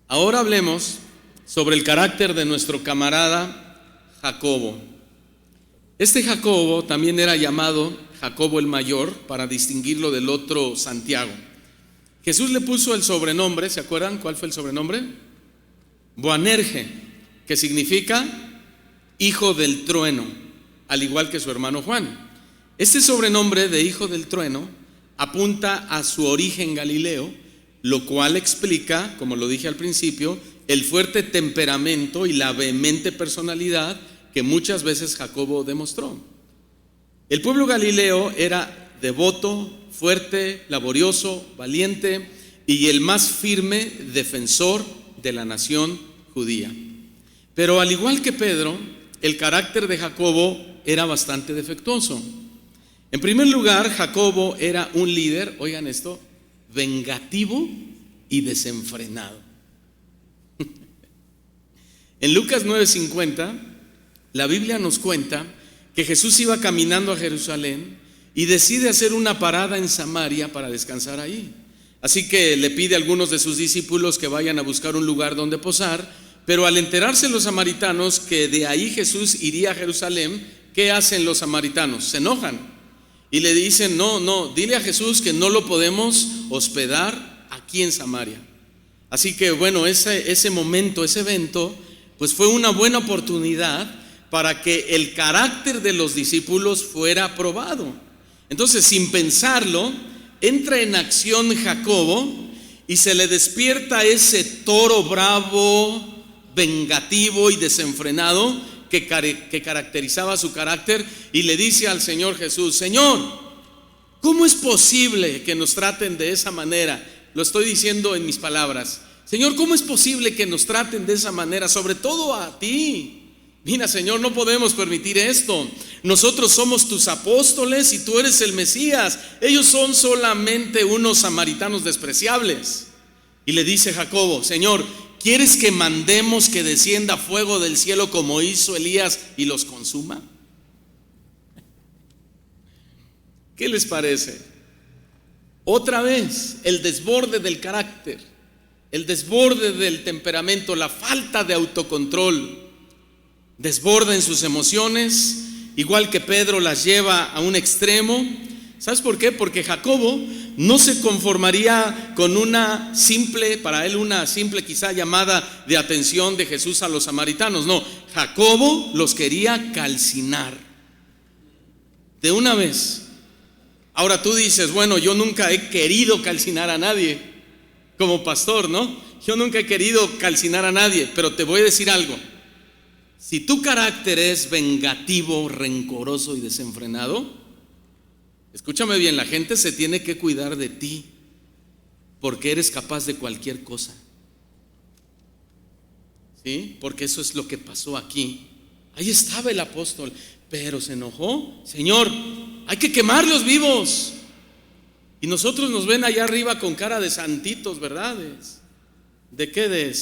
Ahora hablemos sobre el carácter de nuestro camarada Jacobo. Este Jacobo también era llamado Jacobo el Mayor para distinguirlo del otro Santiago. Jesús le puso el sobrenombre, ¿se acuerdan cuál fue el sobrenombre? Boanerge, que significa hijo del trueno, al igual que su hermano Juan. Este sobrenombre de hijo del trueno apunta a su origen galileo, lo cual explica, como lo dije al principio, el fuerte temperamento y la vehemente personalidad que muchas veces Jacobo demostró. El pueblo galileo era devoto, fuerte, laborioso, valiente y el más firme defensor de la nación judía. Pero al igual que Pedro, el carácter de Jacobo era bastante defectuoso. En primer lugar, Jacobo era un líder, oigan esto, vengativo y desenfrenado. En Lucas 9:50, la Biblia nos cuenta que Jesús iba caminando a Jerusalén y decide hacer una parada en Samaria para descansar ahí. Así que le pide a algunos de sus discípulos que vayan a buscar un lugar donde posar, pero al enterarse los samaritanos que de ahí Jesús iría a Jerusalén, ¿qué hacen los samaritanos? Se enojan y le dicen, no, dile a Jesús que no lo podemos hospedar aquí en Samaria. Así que bueno, ese momento, ese evento, pues fue una buena oportunidad para que el carácter de los discípulos fuera probado. Entonces, sin pensarlo, entra en acción Jacobo y se le despierta ese toro bravo, vengativo y desenfrenado que caracterizaba su carácter, y le dice al Señor Jesús: Señor, ¿cómo es posible que nos traten de esa manera? Lo estoy diciendo en mis palabras. Señor, ¿cómo es posible que nos traten de esa manera? Sobre todo a ti. Mira, Señor, no podemos permitir esto. Nosotros somos tus apóstoles y tú eres el Mesías. Ellos son solamente unos samaritanos despreciables. Y le dice Jacobo: Señor, ¿quieres que mandemos que descienda fuego del cielo como hizo Elías y los consuma? ¿Qué les parece? Otra vez, el desborde del carácter, el desborde del temperamento, la falta de autocontrol. Desborda en sus emociones, igual que Pedro las lleva a un extremo. ¿Sabes por qué? Porque Jacobo no se conformaría con una simple quizá llamada de atención de Jesús a los samaritanos. No, Jacobo los quería calcinar de una vez. Ahora tú dices, bueno, yo nunca he querido calcinar a nadie como pastor, ¿no? Yo nunca he querido calcinar a nadie, pero te voy a decir algo. Si tu carácter es vengativo, rencoroso y desenfrenado, escúchame bien, la gente se tiene que cuidar de ti porque eres capaz de cualquier cosa. ¿Sí? Porque eso es lo que pasó aquí. Ahí estaba el apóstol, pero se enojó. Señor, hay que quemarlos vivos. Y nosotros nos ven allá arriba con cara de santitos, ¿verdad? ¿De qué? De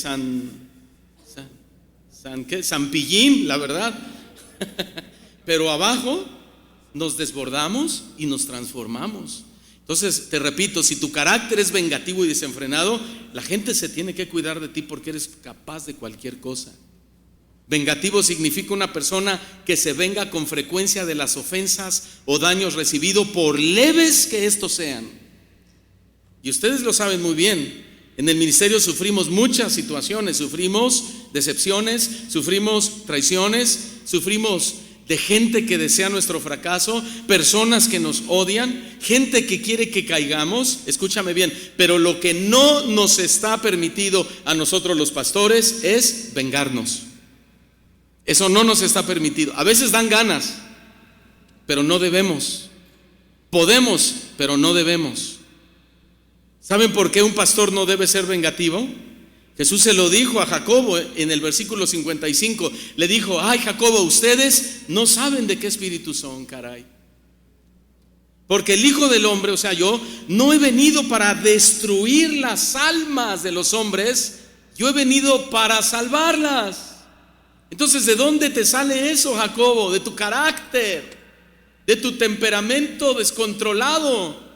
San Pillín, la verdad. Pero abajo nos desbordamos y nos transformamos. Entonces, te repito, si tu carácter es vengativo y desenfrenado, la gente se tiene que cuidar de ti porque eres capaz de cualquier cosa. Vengativo significa una persona que se venga con frecuencia de las ofensas o daños recibidos, por leves que estos sean. Y ustedes lo saben muy bien. En el ministerio sufrimos muchas situaciones, sufrimos decepciones, sufrimos traiciones, sufrimos de gente que desea nuestro fracaso, personas que nos odian, gente que quiere que caigamos. Escúchame bien, pero lo que no nos está permitido a nosotros los pastores es vengarnos. Eso no nos está permitido. A veces dan ganas, pero no debemos. Podemos, pero no debemos. ¿Saben por qué un pastor no debe ser vengativo? Jesús se lo dijo a Jacobo en el versículo 55. Le dijo: ay, Jacobo, ustedes no saben de qué espíritu son, caray. Porque el Hijo del Hombre, o sea, yo no he venido para destruir las almas de los hombres, yo he venido para salvarlas. Entonces, ¿de dónde te sale eso, Jacobo? De tu carácter, de tu temperamento descontrolado.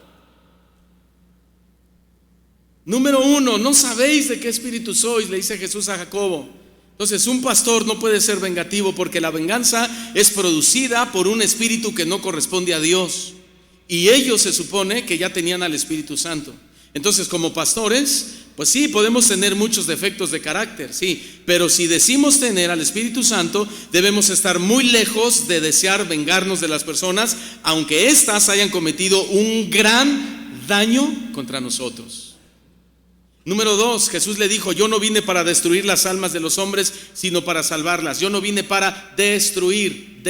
Número 1, no sabéis de qué espíritu sois, le dice Jesús a Jacobo. Entonces, un pastor no puede ser vengativo porque la venganza es producida por un espíritu que no corresponde a Dios. Y ellos se supone que ya tenían al Espíritu Santo. Entonces, como pastores, pues sí, podemos tener muchos defectos de carácter, sí, pero si decimos tener al Espíritu Santo, debemos estar muy lejos de desear vengarnos de las personas, aunque éstas hayan cometido un gran daño contra nosotros. Número 2, Jesús le dijo: yo no vine para destruir las almas de los hombres, sino para salvarlas. Yo no vine para destruir.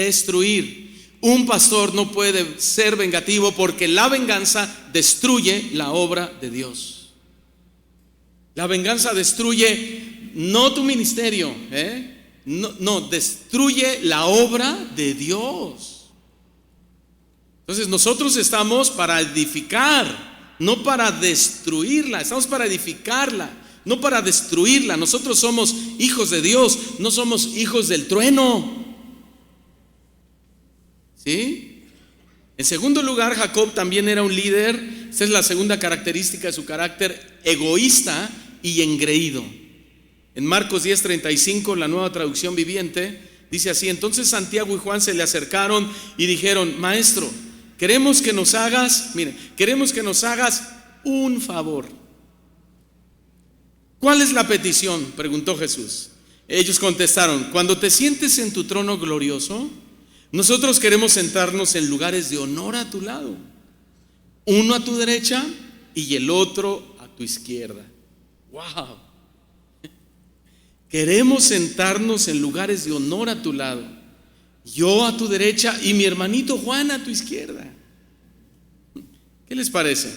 Un pastor no puede ser vengativo porque la venganza destruye la obra de Dios. La venganza destruye no tu ministerio, no, destruye la obra de Dios. Entonces nosotros estamos para edificar, no para destruirla. Estamos para edificarla, no para destruirla. Nosotros somos hijos de Dios, no somos hijos del trueno. ¿Sí? En segundo lugar, Jacob también era un líder. Esta es la segunda característica de su carácter: egoísta y engreído. En Marcos 10:35, la Nueva Traducción Viviente, dice así: entonces Santiago y Juan se le acercaron y dijeron: Maestro, queremos que nos hagas un favor. ¿Cuál es la petición?, preguntó Jesús. Ellos contestaron: cuando te sientes en tu trono glorioso, nosotros queremos sentarnos en lugares de honor a tu lado, uno a tu derecha y el otro a tu izquierda. ¡Wow! Queremos sentarnos en lugares de honor a tu lado, yo a tu derecha y mi hermanito Juan a tu izquierda. ¿Qué les parece?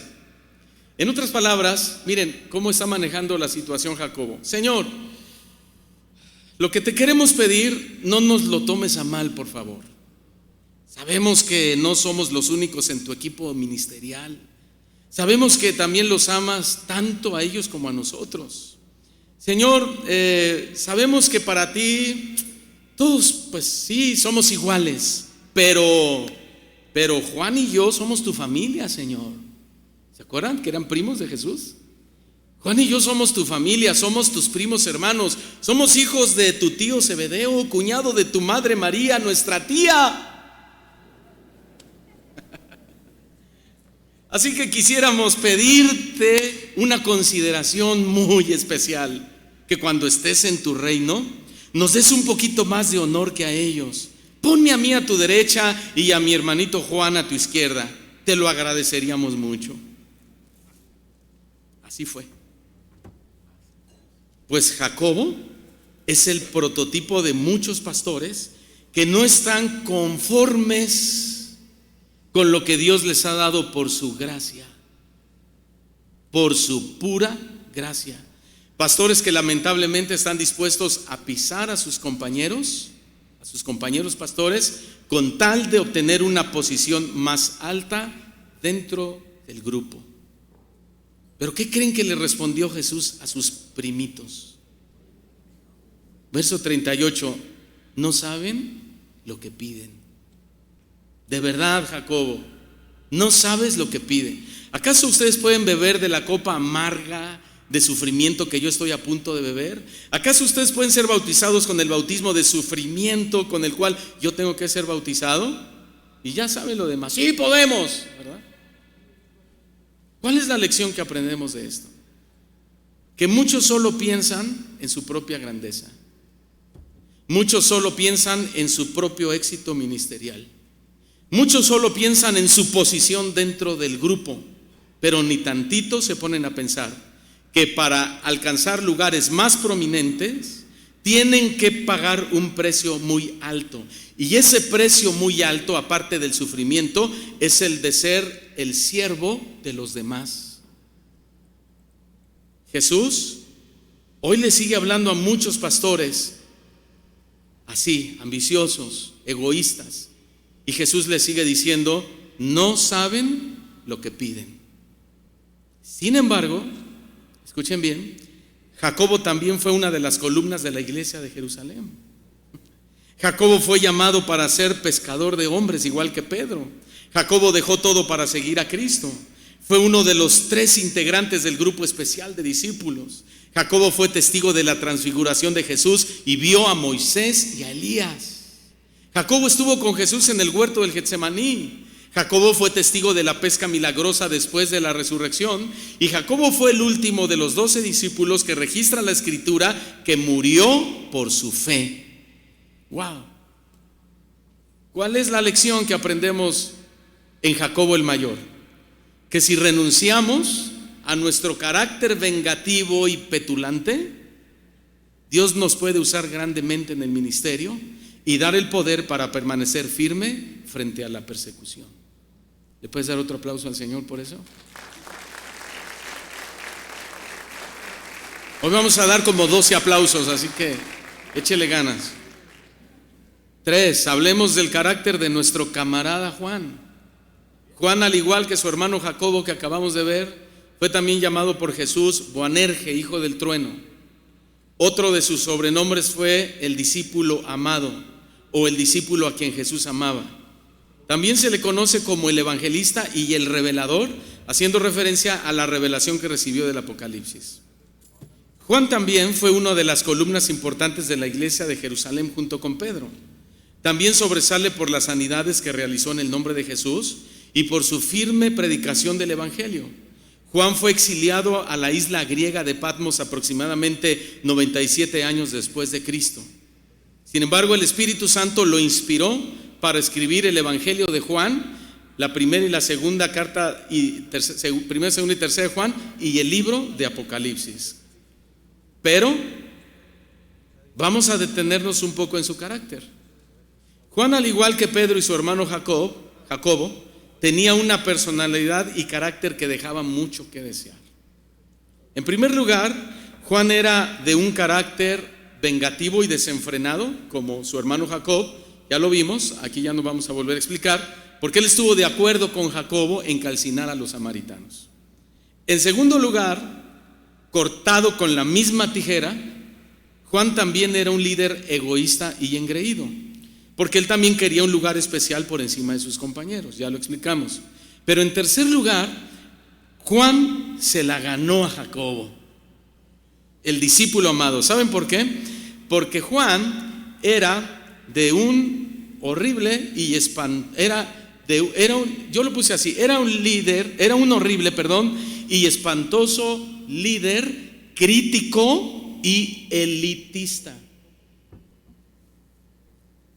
En otras palabras, miren cómo está manejando la situación Jacobo. Señor, lo que te queremos pedir, no nos lo tomes a mal, por favor. Sabemos que no somos los únicos en tu equipo ministerial. Sabemos que también los amas tanto a ellos como a nosotros. Señor, sabemos que para ti todos, pues sí, somos iguales, pero Juan y yo somos tu familia, Señor. ¿Se acuerdan que eran primos de Jesús? Juan y yo somos tu familia, somos tus primos hermanos, somos hijos de tu tío Zebedeo, cuñado de tu madre María, nuestra tía. Así que quisiéramos pedirte una consideración muy especial, que cuando estés en tu reino nos des un poquito más de honor que a ellos. Ponme a mí a tu derecha y a mi hermanito Juan a tu izquierda. Te lo agradeceríamos mucho. Así fue. Pues Jacobo es el prototipo de muchos pastores que no están conformes con lo que Dios les ha dado por su gracia, por su pura gracia. Pastores que lamentablemente están dispuestos a pisar a sus compañeros pastores, con tal de obtener una posición más alta dentro del grupo. Pero ¿qué creen que le respondió Jesús a sus primitos? Verso 38, no saben lo que piden. De verdad, Jacobo, no sabes lo que piden. ¿Acaso ustedes pueden beber de la copa amarga de sufrimiento que yo estoy a punto de beber? ¿Acaso ustedes pueden ser bautizados con el bautismo de sufrimiento con el cual yo tengo que ser bautizado? Y ya saben lo demás. Sí podemos, ¿verdad? ¿Cuál es la lección que aprendemos de esto? Que muchos solo piensan en su propia grandeza. Muchos solo piensan en su propio éxito ministerial. Muchos solo piensan en su posición dentro del grupo, pero ni tantito se ponen a pensar que para alcanzar lugares más prominentes tienen que pagar un precio muy alto. Y ese precio muy alto, aparte del sufrimiento, es el de ser el siervo de los demás. Jesús hoy le sigue hablando a muchos pastores así, ambiciosos, egoístas. Y Jesús les sigue diciendo: no saben lo que piden. Sin embargo, escuchen bien, Jacobo también fue una de las columnas de la iglesia de Jerusalén. Jacobo fue llamado para ser pescador de hombres, igual que Pedro. Jacobo dejó todo para seguir a Cristo. Fue uno de los 3 integrantes del grupo especial de discípulos. Jacobo fue testigo de la transfiguración de Jesús y vio a Moisés y a Elías. Jacobo estuvo con Jesús en el huerto del Getsemaní. Jacobo fue testigo de la pesca milagrosa después de la resurrección. Y Jacobo fue el último de los 12 discípulos que registra la escritura que murió por su fe. ¡Wow! ¿Cuál es la lección que aprendemos en Jacobo el mayor? Que si renunciamos a nuestro carácter vengativo y petulante, Dios nos puede usar grandemente en el ministerio y dar el poder para permanecer firme frente a la persecución. ¿Le puedes dar otro aplauso al Señor por eso? Hoy vamos a dar como 12 aplausos, así que échele ganas. 3, hablemos del carácter de nuestro camarada Juan. Juan, al igual que su hermano Jacobo que acabamos de ver, fue también llamado por Jesús Boanerge, hijo del trueno. Otro de sus sobrenombres fue el discípulo amado o el discípulo a quien Jesús amaba. También se le conoce como el evangelista y el revelador, haciendo referencia a la revelación que recibió del Apocalipsis. Juan también fue una de las columnas importantes de la iglesia de Jerusalén junto con Pedro. También sobresale por las sanidades que realizó en el nombre de Jesús y por su firme predicación del evangelio. Juan fue exiliado a la isla griega de Patmos aproximadamente 97 años después de Cristo. Sin embargo, el Espíritu Santo lo inspiró para escribir el evangelio de Juan, la primera y la segunda carta, primera, segunda y tercera de Juan, y el libro de Apocalipsis. Pero vamos a detenernos un poco en su carácter. Juan, al igual que Pedro y su hermano Jacobo, tenía una personalidad y carácter que dejaba mucho que desear. En primer lugar, Juan era de un carácter vengativo y desenfrenado, como su hermano Jacob. Ya lo vimos, aquí ya no vamos a volver a explicar, porque él estuvo de acuerdo con Jacobo en calcinar a los samaritanos. En segundo lugar, cortado con la misma tijera, Juan también era un líder egoísta y engreído, porque él también quería un lugar especial por encima de sus compañeros, ya lo explicamos. Pero en tercer lugar, Juan se la ganó a Jacobo, el discípulo amado. ¿Saben por qué? Porque Juan era de un horrible y yo lo puse así, era un horrible y espantoso líder, crítico y elitista.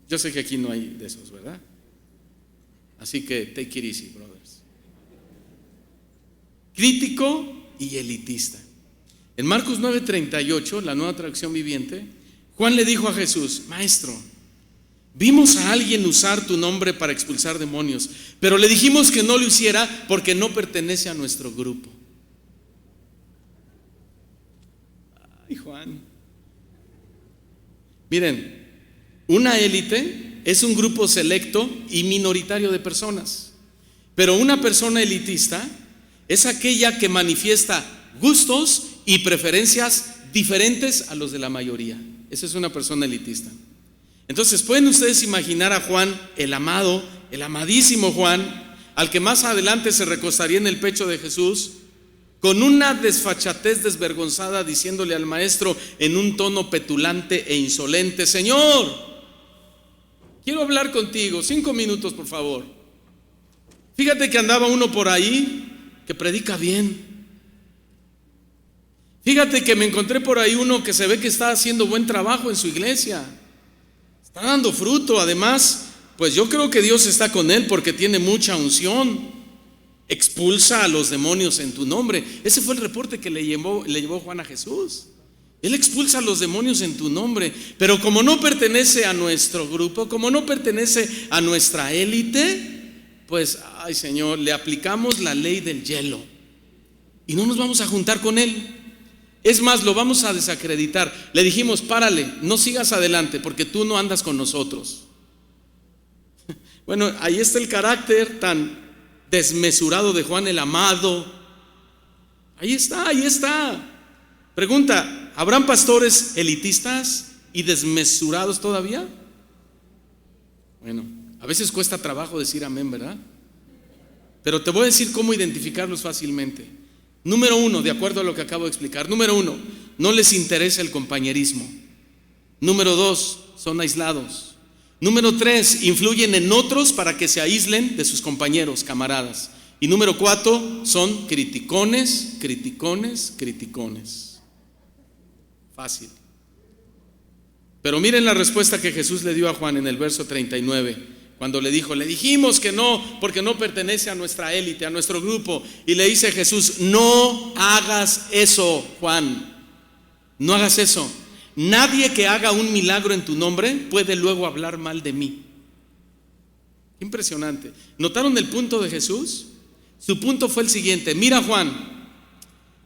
Yo sé que aquí no hay de esos, ¿verdad? Así que take it easy, brothers. Crítico y elitista. En Marcos 9:38, la Nueva Traducción Viviente, Juan le dijo a Jesús: Maestro, vimos a alguien usar tu nombre para expulsar demonios, pero le dijimos que no lo hiciera porque no pertenece a nuestro grupo. Ay, Juan. Miren, una élite es un grupo selecto y minoritario de personas, pero una persona elitista es aquella que manifiesta gustos y preferencias diferentes a los de la mayoría. Esa es una persona elitista. Entonces, ¿pueden ustedes imaginar a Juan, el amado, el amadísimo Juan, al que más adelante se recostaría en el pecho de Jesús, con una desfachatez desvergonzada, diciéndole al maestro en un tono petulante e insolente: Señor, quiero hablar contigo, 5 minutos por favor. Fíjate que andaba uno por ahí que predica bien. Fíjate que me encontré por ahí uno que se ve que está haciendo buen trabajo en su iglesia, está dando fruto. Además, pues yo creo que Dios está con él porque tiene mucha unción. Expulsa a los demonios en tu nombre. Ese fue el reporte que le llevó Juan a Jesús. Él expulsa a los demonios en tu nombre. Pero como no pertenece a nuestro grupo, como no pertenece a nuestra élite, pues, ay Señor, le aplicamos la ley del hielo y no nos vamos a juntar con él. Es más, lo vamos a desacreditar. Le dijimos: párale, no sigas adelante porque tú no andas con nosotros. Bueno, ahí está el carácter tan desmesurado de Juan el amado. Ahí está. Pregunta: ¿habrán pastores elitistas y desmesurados todavía? Bueno, a veces cuesta trabajo decir amén, ¿verdad? Pero te voy a decir cómo identificarlos fácilmente. Número 1, de acuerdo a lo que acabo de explicar. Número 1, no les interesa el compañerismo. Número 2, son aislados. Número 3, influyen en otros para que se aíslen de sus compañeros, camaradas. Y número 4, son criticones, criticones, criticones. Fácil. Pero miren la respuesta que Jesús le dio a Juan en el verso 39, cuando le dijo, le dijimos que no, porque no pertenece a nuestra élite, a nuestro grupo. Y le dice Jesús, no hagas eso, Juan, no hagas eso. Nadie que haga un milagro en tu nombre puede luego hablar mal de mí. Impresionante. ¿Notaron el punto de Jesús? Su punto fue el siguiente: mira, Juan,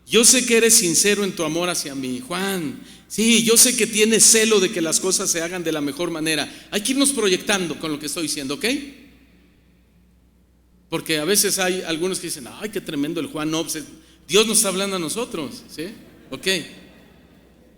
yo sé que eres sincero en tu amor hacia mí. Juan, sí, yo sé que tienes celo de que las cosas se hagan de la mejor manera. Hay que irnos proyectando con lo que estoy diciendo, ¿ok? Porque a veces hay algunos que dicen, ay, qué tremendo el Juan. No, pues, Dios nos está hablando a nosotros, ¿sí? Ok.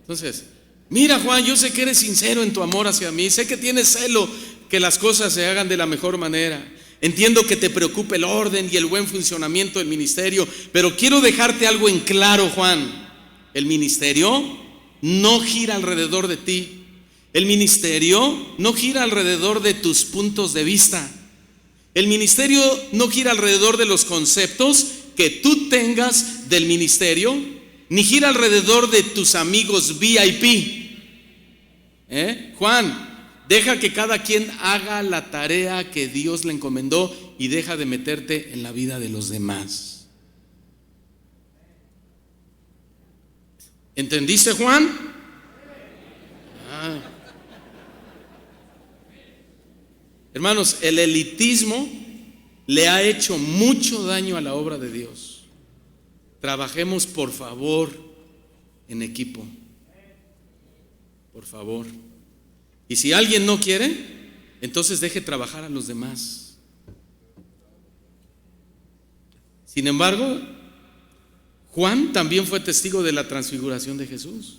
Entonces, mira, Juan, yo sé que eres sincero en tu amor hacia mí. Sé que tienes celo que las cosas se hagan de la mejor manera. Entiendo que te preocupa el orden y el buen funcionamiento del ministerio, pero quiero dejarte algo en claro, Juan. El ministerio no gira alrededor de ti. El ministerio no gira alrededor de tus puntos de vista. El ministerio no gira alrededor de los conceptos que tú tengas del ministerio, ni gira alrededor de tus amigos VIP. Juan, deja que cada quien haga la tarea que Dios le encomendó y deja de meterte en la vida de los demás. ¿Entendiste, Juan? Hermanos, el elitismo le ha hecho mucho daño a la obra de Dios. Trabajemos, por favor, en equipo. Por favor. Y si alguien no quiere, entonces deje trabajar a los demás. Sin embargo, Juan también fue testigo de la transfiguración de Jesús.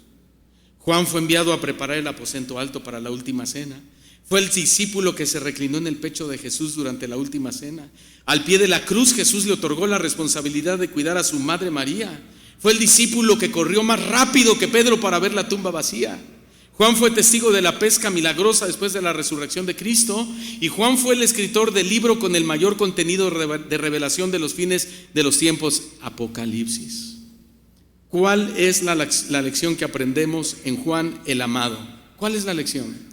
Juan fue enviado a preparar el aposento alto para la última cena. Fue el discípulo que se reclinó en el pecho de Jesús durante la última cena. Al pie de la cruz, Jesús le otorgó la responsabilidad de cuidar a su madre María. Fue el discípulo que corrió más rápido que Pedro para ver la tumba vacía. Juan fue testigo de la pesca milagrosa después de la resurrección de Cristo, y Juan fue el escritor del libro con el mayor contenido de revelación de los fines de los tiempos, Apocalipsis. ¿Cuál es la lección que aprendemos en Juan el Amado? ¿Cuál es la lección?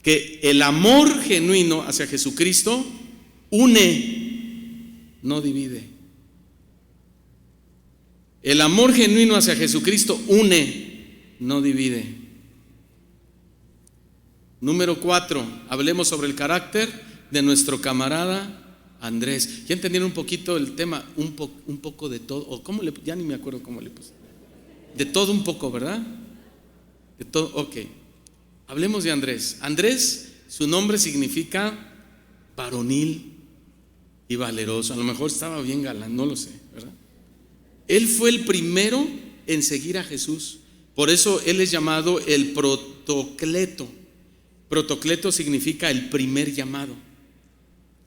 Que el amor genuino hacia Jesucristo une, no divide. El amor genuino hacia Jesucristo une, no divide. Número 4, hablemos sobre el carácter de nuestro camarada Andrés. ¿Ya entendieron un poquito el tema? Un poco de todo, o cómo le, ya ni me acuerdo cómo le puse. De todo un poco, ¿verdad? De todo, ok. Hablemos de Andrés. Andrés, su nombre significa varonil y valeroso. A lo mejor estaba bien galán, no lo sé, ¿verdad? Él fue el primero en seguir a Jesús. Por eso él es llamado el protocleto. Protocleto significa el primer llamado.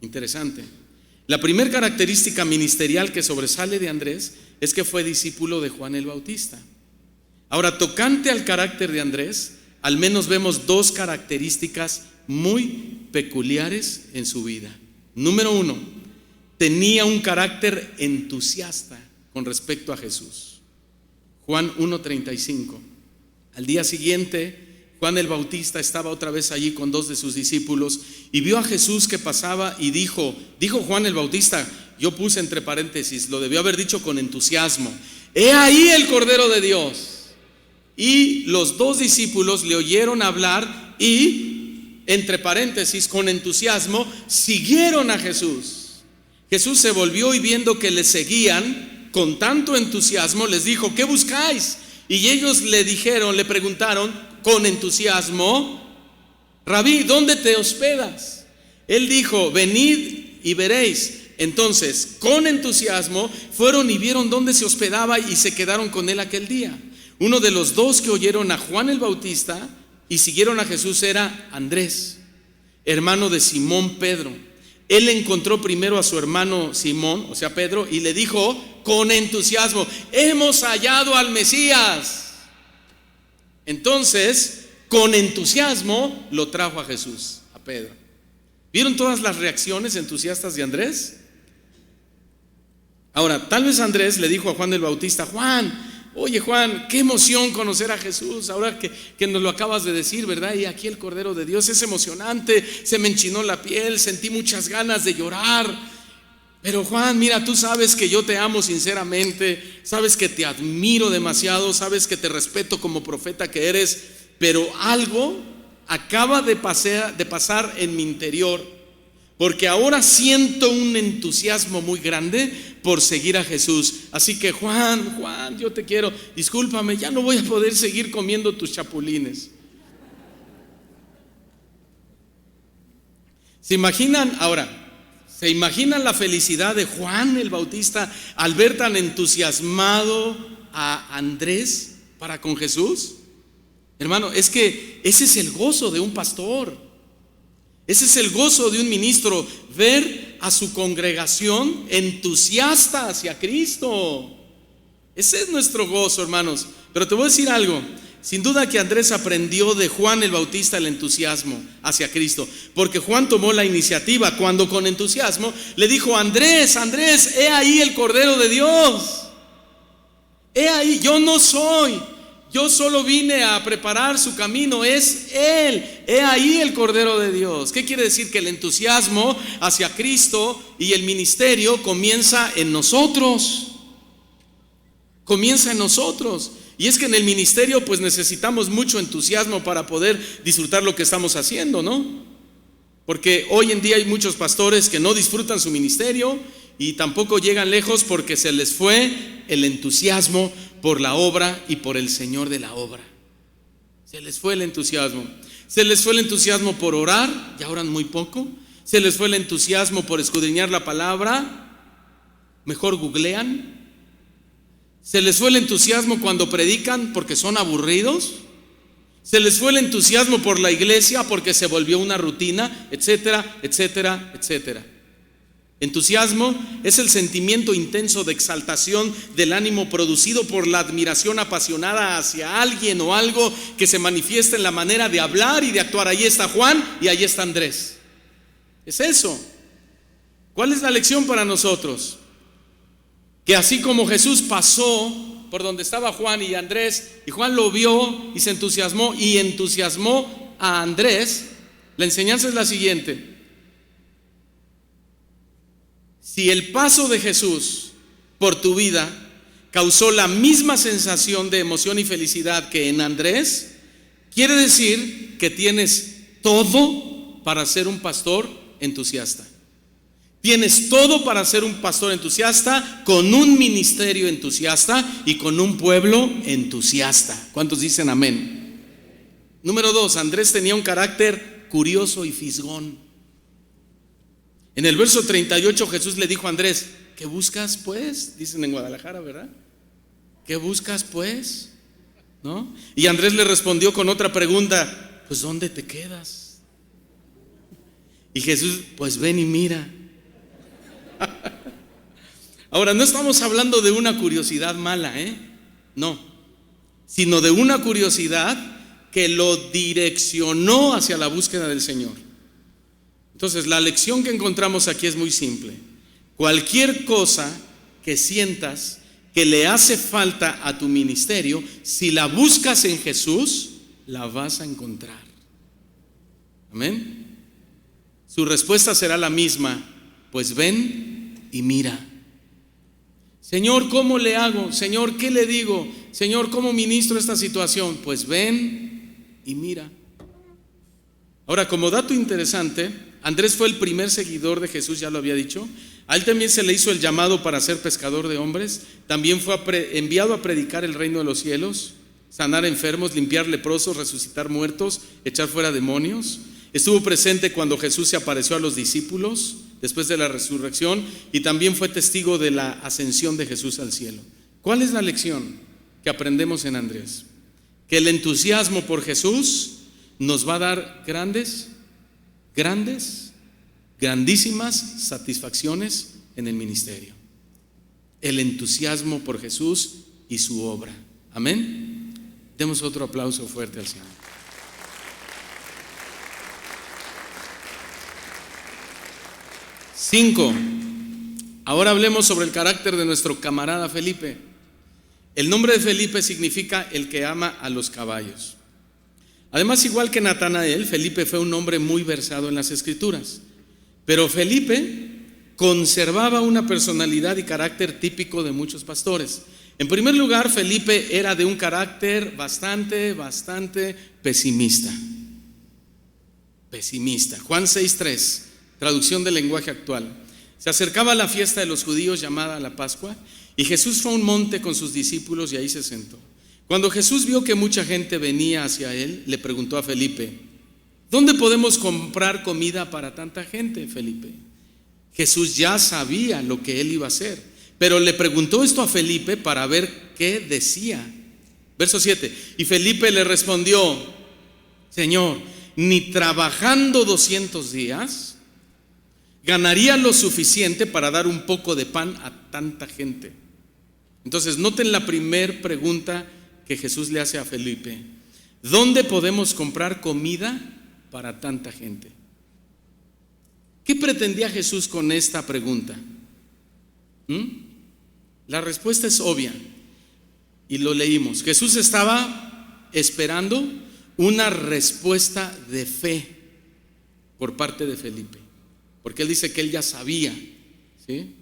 Interesante. La primera característica ministerial que sobresale de Andrés es que fue discípulo de Juan el Bautista. Ahora, tocante al carácter de Andrés, al menos vemos dos características muy peculiares en su vida. Número 1, tenía un carácter entusiasta con respecto a Jesús. Juan 1:35. Al día siguiente, Juan el Bautista estaba otra vez allí con 2 de sus discípulos y vio a Jesús que pasaba y dijo Juan el Bautista, yo puse entre paréntesis, lo debió haber dicho con entusiasmo: he ahí el Cordero de Dios. Y los 2 discípulos le oyeron hablar y, entre paréntesis, con entusiasmo, siguieron a Jesús. Jesús se volvió y viendo que le seguían con tanto entusiasmo, les dijo: ¿qué buscáis? Y ellos le preguntaron con entusiasmo: Rabí, ¿dónde te hospedas? Él dijo: venid y veréis. Entonces, con entusiasmo, fueron y vieron dónde se hospedaba y se quedaron con él aquel día. Uno de los 2 que oyeron a Juan el Bautista y siguieron a Jesús era Andrés. hermano de Simón Pedro. Él encontró primero a su hermano Simón, o sea Pedro, y le dijo con entusiasmo: hemos hallado al Mesías. Entonces, con entusiasmo lo trajo a Jesús, a Pedro. ¿Vieron todas las reacciones entusiastas de Andrés? Ahora, tal vez Andrés le dijo a Juan el Bautista: Juan, oye Juan, qué emoción conocer a Jesús, ahora que nos lo acabas de decir, ¿verdad? Y aquí el Cordero de Dios, es emocionante, se me enchinó la piel, sentí muchas ganas de llorar. Pero Juan, mira, tú sabes que yo te amo sinceramente, sabes que te admiro demasiado, sabes que te respeto como profeta que eres, pero algo acaba de pasar en mi interior, porque ahora siento un entusiasmo muy grande por seguir a Jesús. Así que Juan, yo te quiero, discúlpame, ya no voy a poder seguir comiendo tus chapulines. ¿Se imaginan la felicidad de Juan el Bautista al ver tan entusiasmado a Andrés para con Jesús? Hermano, es que ese es el gozo de un pastor, ese es el gozo de un ministro, ver a su congregación entusiasta hacia Cristo. Ese es nuestro gozo, hermanos. Pero te voy a decir algo, sin duda que Andrés aprendió de Juan el Bautista el entusiasmo hacia Cristo, porque Juan tomó la iniciativa cuando con entusiasmo le dijo: Andrés, he ahí el Cordero de Dios, he ahí, yo solo vine a preparar su camino, es Él, he ahí el Cordero de Dios. ¿Qué quiere decir? Que el entusiasmo hacia Cristo y el ministerio comienza en nosotros. Y es que en el ministerio pues necesitamos mucho entusiasmo para poder disfrutar lo que estamos haciendo, ¿no? Porque hoy en día hay muchos pastores que no disfrutan su ministerio y tampoco llegan lejos porque se les fue el entusiasmo por la obra y por el Señor de la obra. Se les fue el entusiasmo. Se les fue el entusiasmo por orar, ya oran muy poco. Se les fue el entusiasmo por escudriñar la palabra, mejor googlean. Se les fue el entusiasmo cuando predican porque son aburridos. Se les fue el entusiasmo por la iglesia porque se volvió una rutina, etcétera, etcétera, etcétera. Entusiasmo es el sentimiento intenso de exaltación del ánimo producido por la admiración apasionada hacia alguien o algo que se manifiesta en la manera de hablar y de actuar. Ahí está Juan y ahí está Andrés. Es eso. ¿Cuál es la lección para nosotros? Que así como Jesús pasó por donde estaba Juan y Andrés, y Juan lo vio y se entusiasmó y entusiasmó a Andrés, la enseñanza es la siguiente: si el paso de Jesús por tu vida causó la misma sensación de emoción y felicidad que en Andrés, quiere decir que tienes todo para ser un pastor entusiasta. Tienes todo para ser un pastor entusiasta, con un ministerio entusiasta y con un pueblo entusiasta. ¿Cuántos dicen amén? Número 2, Andrés tenía un carácter curioso y fisgón. En el verso 38 Jesús le dijo a Andrés: ¿qué buscas pues? Dicen en Guadalajara, ¿verdad? ¿Qué buscas pues? ¿No? Y Andrés le respondió con otra pregunta: pues ¿dónde te quedas? Y Jesús: pues ven y mira. Ahora, no estamos hablando de una curiosidad mala, no, sino de una curiosidad que lo direccionó hacia la búsqueda del Señor. Entonces, la lección que encontramos aquí es muy simple. Cualquier cosa que sientas que le hace falta a tu ministerio, si la buscas en Jesús, la vas a encontrar. Amén. Su respuesta será la misma: pues ven y mira. Señor, ¿cómo le hago? Señor, ¿qué le digo? Señor, ¿cómo ministro esta situación? Pues ven y mira. Ahora, como dato interesante, Andrés fue el primer seguidor de Jesús, ya lo había dicho. A él también se le hizo el llamado para ser pescador de hombres. También fue enviado a predicar el reino de los cielos, sanar enfermos, limpiar leprosos, resucitar muertos, echar fuera demonios. Estuvo presente cuando Jesús se apareció a los discípulos después de la resurrección, y también fue testigo de la ascensión de Jesús al cielo. ¿Cuál es la lección que aprendemos en Andrés? Que el entusiasmo por Jesús nos va a dar grandes grandísimas satisfacciones en el ministerio. El entusiasmo por Jesús y su obra. Amén. Demos otro aplauso fuerte al Señor. 5. Ahora hablemos sobre el carácter de nuestro camarada Felipe. El nombre de Felipe significa el que ama a los caballos. Además, igual que Natanael, Felipe fue un hombre muy versado en las Escrituras. Pero Felipe conservaba una personalidad y carácter típico de muchos pastores. En primer lugar, Felipe era de un carácter bastante pesimista. Juan 6:3, traducción del lenguaje actual. Se acercaba la fiesta de los judíos llamada la Pascua, y Jesús fue a un monte con sus discípulos y ahí se sentó. Cuando Jesús vio que mucha gente venía hacia él, le preguntó a Felipe: ¿dónde podemos comprar comida para tanta gente, Felipe? Jesús ya sabía lo que él iba a hacer, pero le preguntó esto a Felipe para ver qué decía. Verso 7, y Felipe le respondió: Señor, ni trabajando 200 días ganaría lo suficiente para dar un poco de pan a tanta gente. Entonces, noten la primer pregunta que Jesús le hace a Felipe: ¿dónde podemos comprar comida para tanta gente? ¿Qué pretendía Jesús con esta pregunta? La respuesta es obvia y lo leímos. Jesús estaba esperando una respuesta de fe por parte de Felipe, porque él dice que él ya sabía, ¿sí?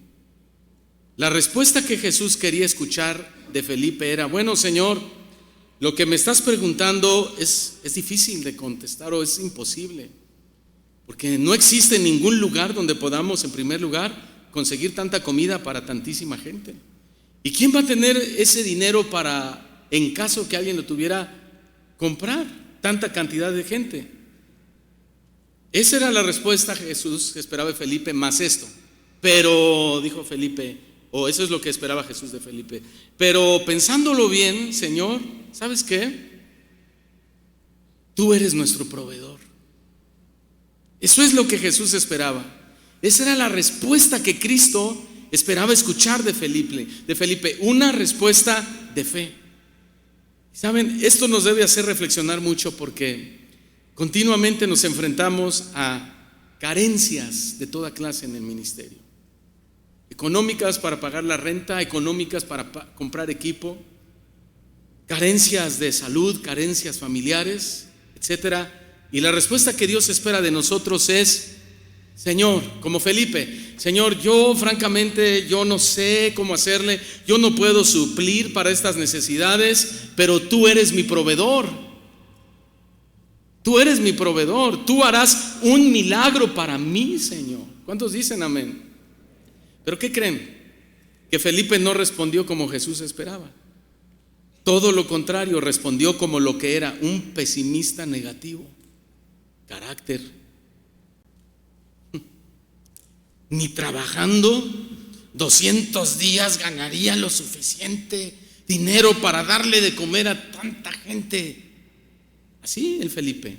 La respuesta que Jesús quería escuchar de Felipe era: bueno, Señor, lo que me estás preguntando es difícil de contestar, o es imposible, porque no existe ningún lugar donde podamos, en primer lugar, conseguir tanta comida para tantísima gente. ¿Y quién va a tener ese dinero para, en caso que alguien lo tuviera, comprar tanta cantidad de gente? Esa era la respuesta que Jesús esperaba de Felipe, más esto. Pero, dijo Felipe, o eso es lo que esperaba Jesús de Felipe: pero pensándolo bien, Señor, ¿sabes qué? Tú eres nuestro proveedor. Eso es lo que Jesús esperaba. Esa era la respuesta que Cristo esperaba escuchar de Felipe, una respuesta de fe. ¿Saben? Esto nos debe hacer reflexionar mucho, porque continuamente nos enfrentamos a carencias de toda clase en el ministerio. Económicas para pagar la renta, económicas para comprar equipo, carencias de salud, carencias familiares, etcétera. Y la respuesta que Dios espera de nosotros es: Señor, como Felipe, Señor, yo francamente, yo no sé cómo hacerle, yo no puedo suplir para estas necesidades, pero tú eres mi proveedor. Tú eres mi proveedor, tú harás un milagro para mí, Señor. ¿Cuántos dicen amén? ¿Pero qué creen? Que Felipe no respondió como Jesús esperaba. Todo lo contrario, respondió como lo que era: un pesimista negativo. Carácter. Ni trabajando 200 días ganaría lo suficiente dinero para darle de comer a tanta gente. Así el Felipe.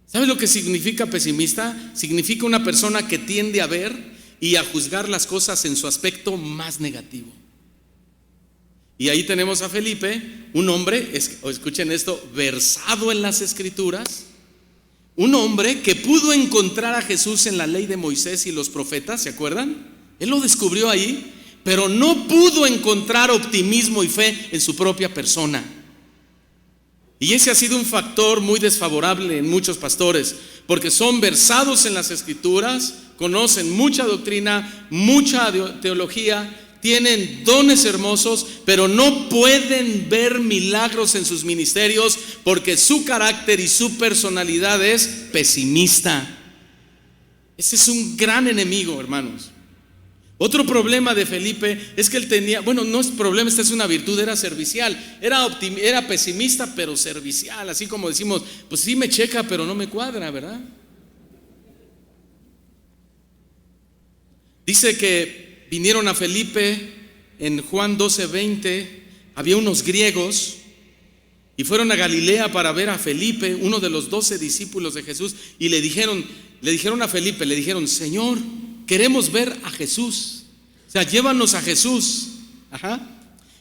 ¿Sabe lo que significa pesimista? Significa una persona que tiende a ver y a juzgar las cosas en su aspecto más negativo. Y ahí tenemos a Felipe, un hombre, escuchen esto, versado en las Escrituras, un hombre que pudo encontrar a Jesús en la ley de Moisés y los profetas, ¿se acuerdan? Él lo descubrió ahí, pero no pudo encontrar optimismo y fe en su propia persona. Y ese ha sido un factor muy desfavorable en muchos pastores, porque son versados en las Escrituras, conocen mucha doctrina, mucha teología, tienen dones hermosos, pero no pueden ver milagros en sus ministerios porque su carácter y su personalidad es pesimista. Ese es un gran enemigo, hermanos. Otro problema de Felipe es que él tenía, bueno, no es problema, esta es una virtud, era servicial, era pesimista pero servicial, así como decimos, pues sí me checa pero no me cuadra, ¿verdad? Dice que vinieron a Felipe en Juan 12:20, había unos griegos y fueron a Galilea para ver a Felipe, uno de los 12 discípulos de Jesús, y le le dijeron a Felipe, le dijeron: Señor, queremos ver a Jesús. O sea, llévanos a Jesús. Ajá.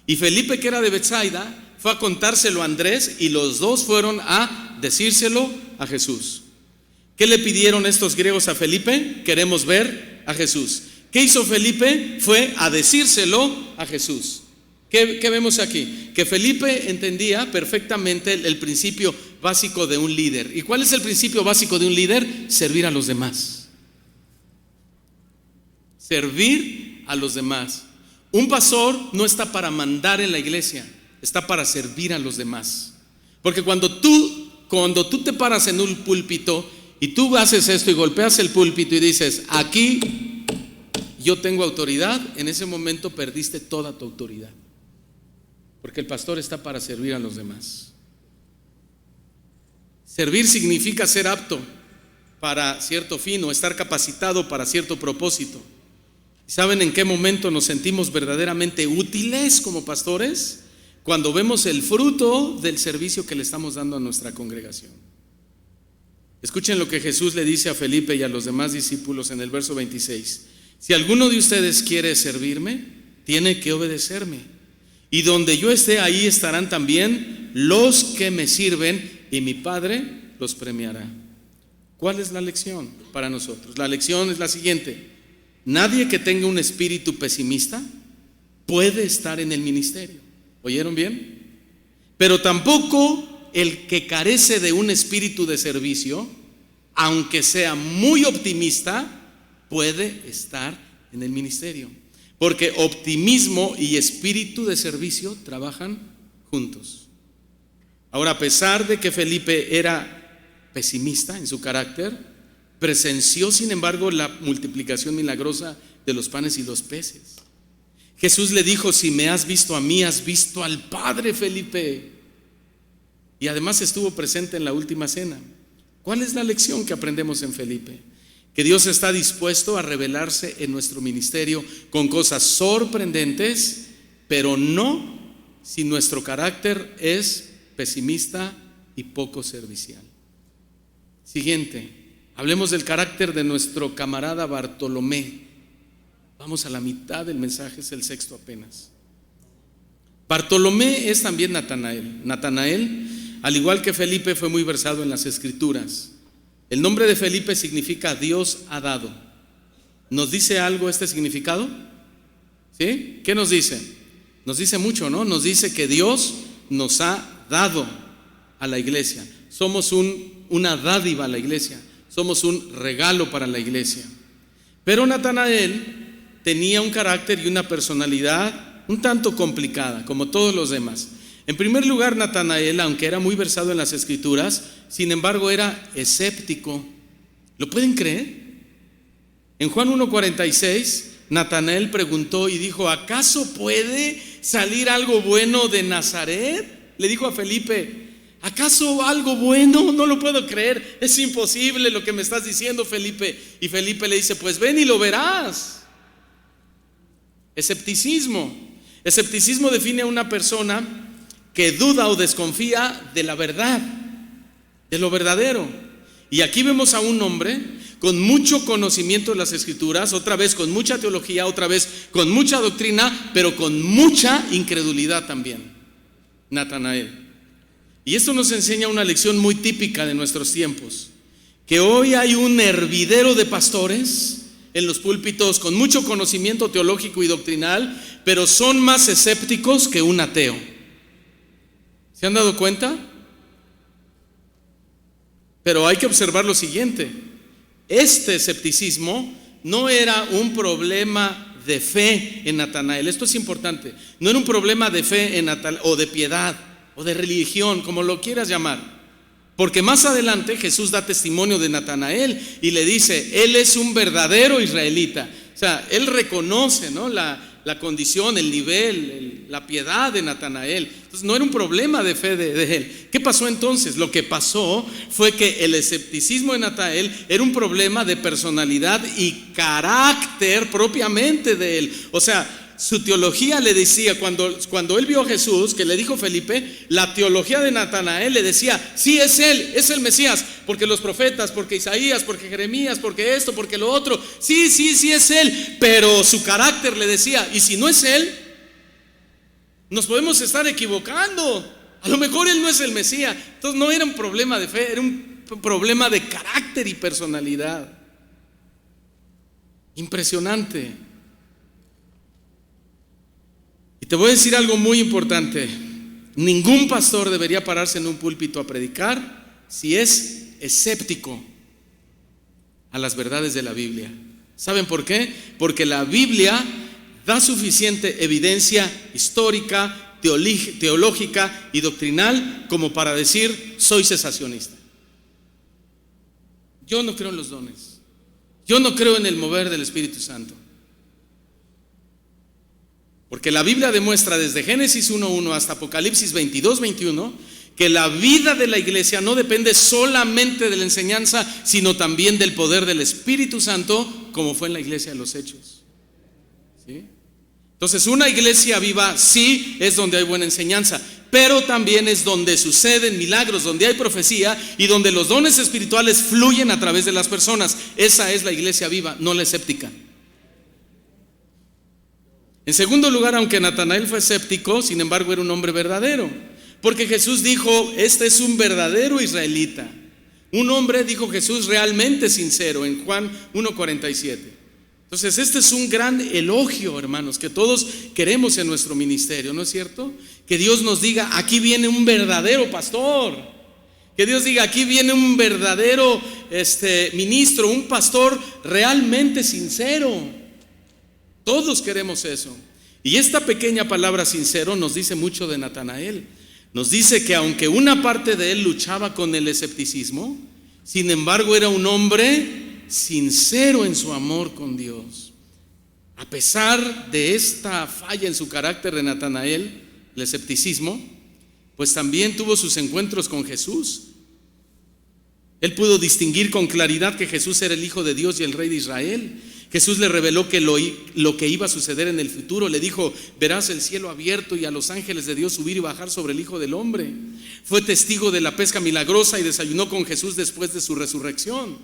Y Felipe, que era de Betsaida, fue a contárselo a Andrés, y los dos fueron a decírselo a Jesús. ¿Qué le pidieron estos griegos a Felipe? Queremos ver a Jesús. ¿Qué hizo Felipe? Fue a decírselo a Jesús. ¿Qué vemos aquí? Que Felipe entendía perfectamente el principio básico de un líder. ¿Y cuál es el principio básico de un líder? Servir a los demás. Servir a los demás. Un pastor no está para mandar en la iglesia, está para servir a los demás. Porque cuando tú te paras en un púlpito y tú haces esto y golpeas el púlpito y dices: aquí yo tengo autoridad, en ese momento perdiste toda tu autoridad. Porque el pastor está para servir a los demás. Servir significa ser apto para cierto fin o estar capacitado para cierto propósito. ¿Saben en qué momento nos sentimos verdaderamente útiles como pastores? Cuando vemos el fruto del servicio que le estamos dando a nuestra congregación. Escuchen lo que Jesús le dice a Felipe y a los demás discípulos en el verso 26. Si alguno de ustedes quiere servirme, tiene que obedecerme. Y donde yo esté, ahí estarán también los que me sirven, y mi Padre los premiará. ¿Cuál es la lección para nosotros? La lección es la siguiente: nadie que tenga un espíritu pesimista puede estar en el ministerio. ¿Oyeron bien? Pero tampoco el que carece de un espíritu de servicio, aunque sea muy optimista, puede estar en el ministerio. Porque optimismo y espíritu de servicio trabajan juntos. Ahora, a pesar de que Felipe era pesimista en su carácter, presenció sin embargo la multiplicación milagrosa de los panes y los peces. Jesús le dijo: si me has visto a mí, has visto al Padre, Felipe. Y además estuvo presente en la última cena. ¿Cuál es la lección que aprendemos en Felipe? Que Dios está dispuesto a revelarse en nuestro ministerio con cosas sorprendentes, pero no si nuestro carácter es pesimista y poco servicial. Siguiente, hablemos del carácter de nuestro camarada Bartolomé. Vamos a la mitad del mensaje, es el sexto apenas. Bartolomé es también Natanael. Natanael, al igual que Felipe, fue muy versado en las Escrituras. El nombre de Felipe significa Dios ha dado. ¿Nos dice algo este significado? ¿Sí? ¿Qué nos dice? Nos dice mucho, ¿no? Nos dice que Dios nos ha dado a la iglesia. Somos una dádiva a la iglesia. Somos un regalo para la iglesia. Pero Natanael tenía un carácter y una personalidad un tanto complicada, como todos los demás. En primer lugar, Natanael, aunque era muy versado en las Escrituras, sin embargo era escéptico. ¿Lo pueden creer? En Juan 1:46, Natanael preguntó y dijo: ¿acaso puede salir algo bueno de Nazaret? Le dijo a Felipe: ¿acaso algo bueno? No lo puedo creer, es imposible lo que me estás diciendo, Felipe. Y Felipe le dice: pues ven y lo verás. Escepticismo. Escepticismo define a una persona que duda o desconfía de la verdad, de lo verdadero. Y aquí vemos a un hombre con mucho conocimiento de las Escrituras, otra vez con mucha teología, otra vez con mucha doctrina, pero con mucha incredulidad también, Natanael. Y esto nos enseña una lección muy típica de nuestros tiempos, que hoy hay un hervidero de pastores en los púlpitos con mucho conocimiento teológico y doctrinal, pero son más escépticos que un ateo. ¿Se han dado cuenta? Pero hay que observar lo siguiente: este escepticismo no era un problema de fe en Natanael. Esto es importante. No era un problema de fe en Natanael, o de piedad, o de religión, como lo quieras llamar. Porque más adelante Jesús da testimonio de Natanael y le dice: él es un verdadero israelita. O sea, él reconoce, ¿no?, la condición, el nivel, la piedad de Natanael. Entonces no era un problema de fe de él. ¿Qué pasó entonces? Lo que pasó fue que el escepticismo de Natanael era un problema de personalidad y carácter propiamente de él. O sea, su teología le decía, cuando él vio a Jesús, que le dijo Felipe, la teología de Natanael le decía, sí, es él, es el Mesías, porque los profetas, porque Isaías, porque Jeremías, porque esto, porque lo otro, sí, es él, pero su carácter le decía, y si no es él, nos podemos estar equivocando, a lo mejor él no es el Mesías. Entonces no era un problema de fe, era un problema de carácter y personalidad. Impresionante. Y te voy a decir algo muy importante: ningún pastor debería pararse en un púlpito a predicar si es escéptico a las verdades de la Biblia. ¿Saben por qué? Porque la Biblia da suficiente evidencia histórica, teológica y doctrinal como para decir, soy cesacionista. Yo no creo en los dones, yo no creo en el mover del Espíritu Santo, porque la Biblia demuestra desde Génesis 1:1 hasta Apocalipsis 22:21 que la vida de la iglesia no depende solamente de la enseñanza, sino también del poder del Espíritu Santo, como fue en la iglesia de los Hechos. ¿Sí? Entonces, una iglesia viva sí es donde hay buena enseñanza, pero también es donde suceden milagros, donde hay profecía y donde los dones espirituales fluyen a través de las personas. Esa es la iglesia viva, no la escéptica. En segundo lugar, aunque Natanael fue escéptico, sin embargo era un hombre verdadero, porque Jesús dijo, este es un verdadero israelita, un hombre, dijo Jesús, realmente sincero, en Juan 1:47. Entonces este es un gran elogio, hermanos, que todos queremos en nuestro ministerio, ¿no es cierto? Que Dios nos diga, aquí viene un verdadero pastor, que Dios diga, aquí viene un verdadero ministro, un pastor realmente sincero. Todos queremos eso. Y esta pequeña palabra sincero nos dice mucho de Natanael. Nos dice que aunque una parte de él luchaba con el escepticismo, sin embargo era un hombre sincero en su amor con Dios. A pesar de esta falla en su carácter de Natanael, el escepticismo, pues también tuvo sus encuentros con Jesús. Él pudo distinguir con claridad que Jesús era el Hijo de Dios y el Rey de Israel. Jesús le reveló que lo que iba a suceder en el futuro. Le dijo, verás el cielo abierto y a los ángeles de Dios subir y bajar sobre el Hijo del Hombre. Fue testigo de la pesca milagrosa y desayunó con Jesús después de su resurrección.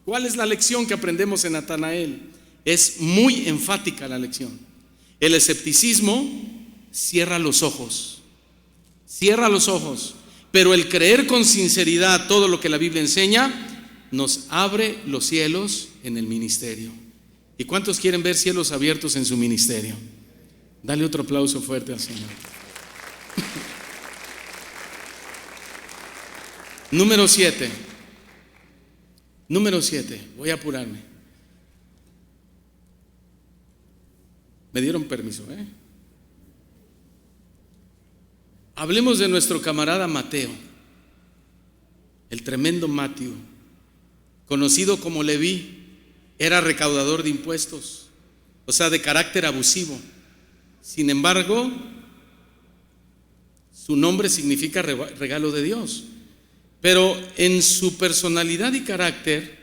¿Cuál es la lección que aprendemos en Natanael? Es muy enfática la lección. El escepticismo cierra los ojos, pero el creer con sinceridad todo lo que la Biblia enseña nos abre los cielos en el ministerio. ¿Y cuántos quieren ver cielos abiertos en su ministerio? Dale otro aplauso fuerte al Señor. Número 7, voy a apurarme. Me dieron permiso, Hablemos de nuestro camarada Mateo, el tremendo Mateo, conocido como Leví. Era recaudador de impuestos, o sea, de carácter abusivo. Sin embargo, su nombre significa regalo de Dios. Pero en su personalidad y carácter,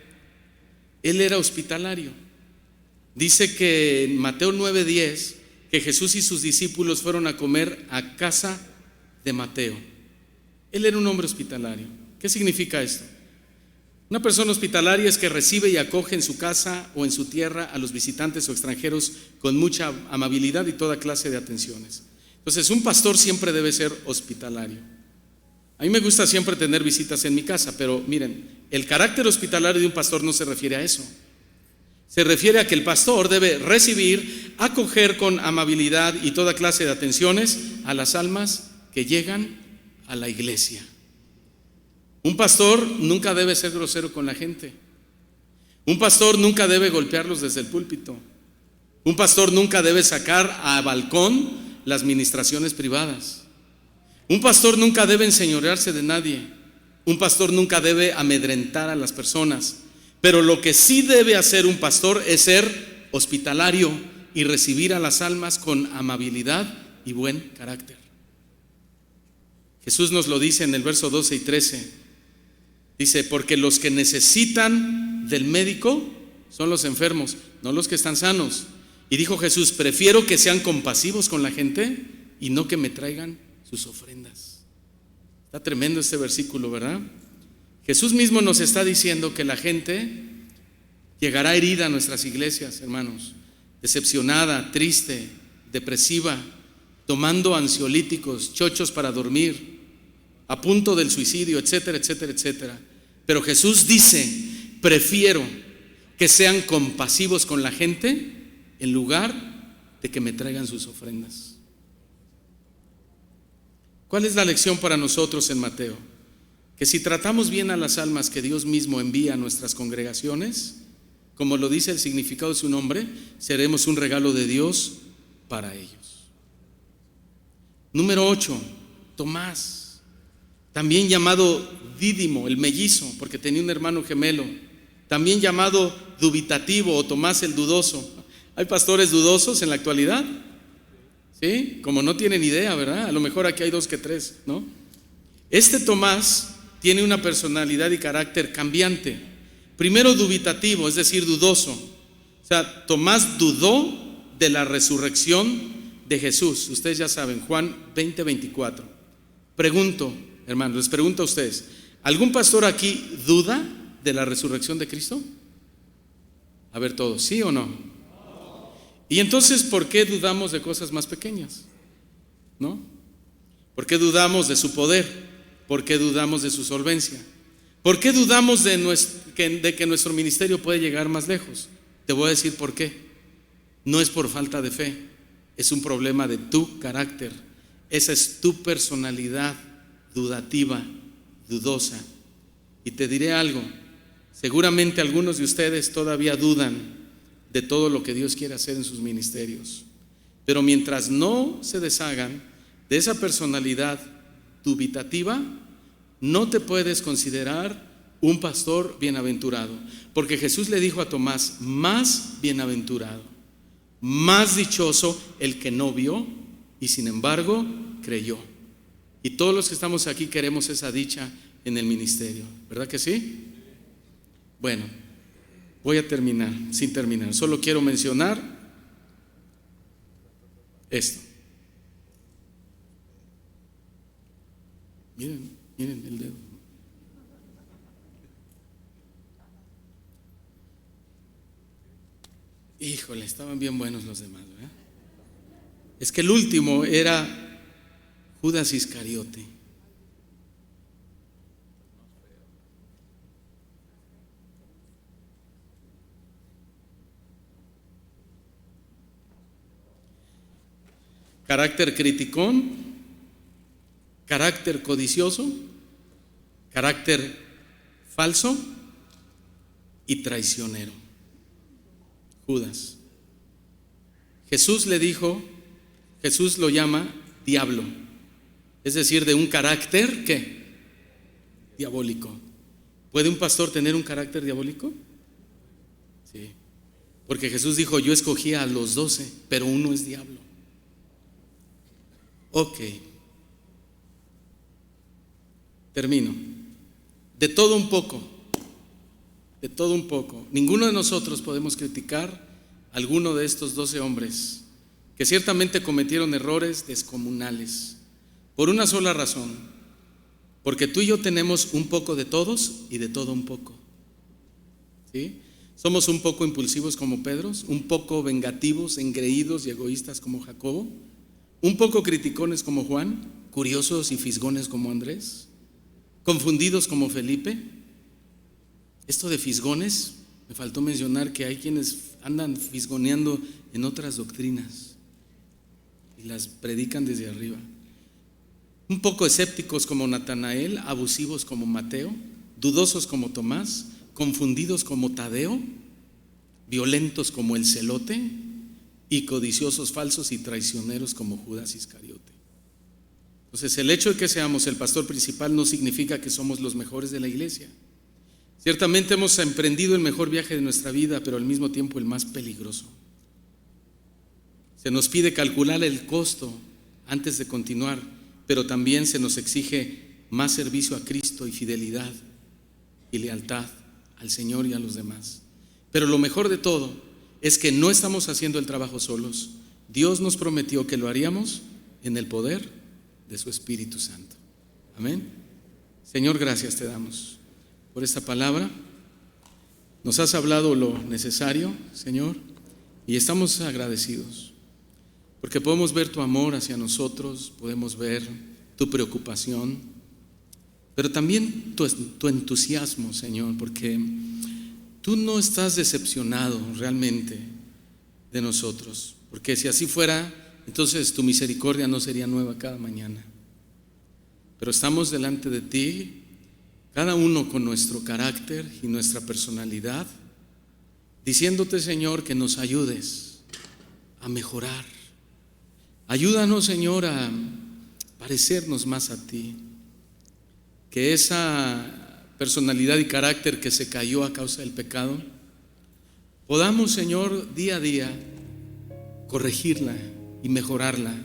él era hospitalario. Dice que en Mateo 9:10 que Jesús y sus discípulos fueron a comer a casa de Mateo. Él era un hombre hospitalario. ¿Qué significa esto? Una persona hospitalaria es que recibe y acoge en su casa o en su tierra a los visitantes o extranjeros con mucha amabilidad y toda clase de atenciones. Entonces, un pastor siempre debe ser hospitalario. A mí me gusta siempre tener visitas en mi casa, pero miren, el carácter hospitalario de un pastor no se refiere a eso. Se refiere a que el pastor debe recibir, acoger con amabilidad y toda clase de atenciones a las almas que llegan a la iglesia. Un pastor nunca debe ser grosero con la gente. Un pastor nunca debe golpearlos desde el púlpito. Un pastor nunca debe sacar a balcón las ministraciones privadas. Un pastor nunca debe enseñorearse de nadie. Un pastor nunca debe amedrentar a las personas. Pero lo que sí debe hacer un pastor es ser hospitalario y recibir a las almas con amabilidad y buen carácter. Jesús nos lo dice en el verso 12 y 13. Dice, porque los que necesitan del médico son los enfermos, no los que están sanos. Y dijo Jesús: prefiero que sean compasivos con la gente y no que me traigan sus ofrendas. Está tremendo este versículo, ¿verdad? Jesús mismo nos está diciendo que la gente llegará herida a nuestras iglesias, hermanos, decepcionada, triste, depresiva, tomando ansiolíticos, chochos para dormir, a punto del suicidio, etcétera, etcétera, etcétera. Pero Jesús dice: prefiero que sean compasivos con la gente en lugar de que me traigan sus ofrendas. ¿Cuál es la lección para nosotros en Mateo? Que si tratamos bien a las almas que Dios mismo envía a nuestras congregaciones, como lo dice el significado de su nombre, seremos un regalo de Dios para ellos. Número 8, Tomás, también llamado Dídimo, el mellizo, porque tenía un hermano gemelo, también llamado dubitativo o Tomás el dudoso. ¿Hay pastores dudosos en la actualidad? ¿Sí? Como no tienen idea, ¿verdad? A lo mejor aquí hay 2 que 3, ¿no? Este Tomás tiene una personalidad y carácter cambiante. Primero, dubitativo, es decir, dudoso. O sea, Tomás dudó de la resurrección de Jesús. Ustedes ya saben, Juan 20:24. Pregunto, hermanos, les pregunto a ustedes: ¿algún pastor aquí duda de la resurrección de Cristo? A ver todos, ¿sí o no? Y entonces, ¿por qué dudamos de cosas más pequeñas? ¿No? ¿Por qué dudamos de su poder? ¿Por qué dudamos de su solvencia? ¿Por qué dudamos de que nuestro ministerio puede llegar más lejos? Te voy a decir por qué. No es por falta de fe, es un problema de tu carácter. Esa es tu personalidad dudativa, dudosa. Y te diré algo: seguramente algunos de ustedes todavía dudan de todo lo que Dios quiere hacer en sus ministerios. Pero mientras no se deshagan de esa personalidad dubitativa, no te puedes considerar un pastor bienaventurado. Porque Jesús le dijo a Tomás: más bienaventurado, más dichoso el que no vio y sin embargo creyó. Y todos los que estamos aquí queremos esa dicha en el ministerio, ¿verdad que sí? Bueno, voy a terminar, sin terminar. Solo quiero mencionar esto. Miren el dedo. Híjole, estaban bien buenos los demás, ¿verdad? Es que el último era Judas Iscariote. Carácter criticón, carácter codicioso, carácter falso y traicionero. Judas. Jesús lo llama diablo, es decir, de un carácter ¿qué? Diabólico. ¿Puede un pastor tener un carácter diabólico? Sí, porque Jesús dijo: yo escogí a los 12, pero uno es diablo. Ok, termino. De todo un poco. Ninguno de nosotros podemos criticar a alguno de estos 12 hombres que ciertamente cometieron errores descomunales, por una sola razón: porque tú y yo tenemos un poco de todos y de todo un poco. ¿Sí? Somos un poco impulsivos como Pedro, un poco vengativos, engreídos y egoístas como Jacobo, un poco criticones como Juan, curiosos y fisgones como Andrés, confundidos como Felipe. Esto de fisgones, me faltó mencionar que hay quienes andan fisgoneando en otras doctrinas y las predican desde arriba. Un poco escépticos como Natanael, abusivos como Mateo, dudosos como Tomás, confundidos como Tadeo, violentos como el Celote y codiciosos, falsos y traicioneros como Judas Iscariote. Entonces, el hecho de que seamos el pastor principal no significa que somos los mejores de la iglesia. Ciertamente hemos emprendido el mejor viaje de nuestra vida, pero al mismo tiempo el más peligroso. Se nos pide calcular el costo antes de continuar, pero también se nos exige más servicio a Cristo y fidelidad y lealtad al Señor y a los demás. Pero lo mejor de todo es que no estamos haciendo el trabajo solos. Dios nos prometió que lo haríamos en el poder de su Espíritu Santo. Amén. Señor, gracias te damos por esta palabra. Nos has hablado lo necesario, Señor, y estamos agradecidos porque podemos ver tu amor hacia nosotros, podemos ver tu preocupación, pero también tu entusiasmo, Señor, porque tú no estás decepcionado realmente de nosotros, porque si así fuera, entonces tu misericordia no sería nueva cada mañana. Pero estamos delante de ti, cada uno con nuestro carácter y nuestra personalidad, diciéndote, Señor, que nos ayudes a mejorar. Ayúdanos, Señor, a parecernos más a ti, que esa personalidad y carácter que se cayó a causa del pecado, podamos, Señor, día a día corregirla y mejorarla,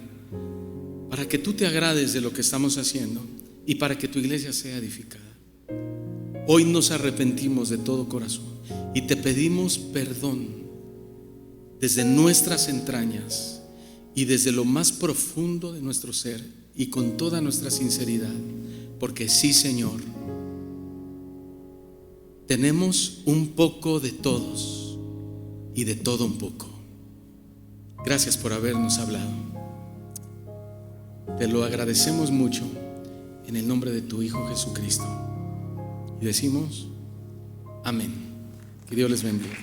para que tú te agrades de lo que estamos haciendo y para que tu iglesia sea edificada. Hoy nos arrepentimos de todo corazón y te pedimos perdón desde nuestras entrañas y desde lo más profundo de nuestro ser y con toda nuestra sinceridad, porque sí, Señor, tenemos un poco de todos y de todo un poco. Gracias por habernos hablado. Te lo agradecemos mucho en el nombre de tu Hijo Jesucristo. Y decimos amén. Que Dios les bendiga.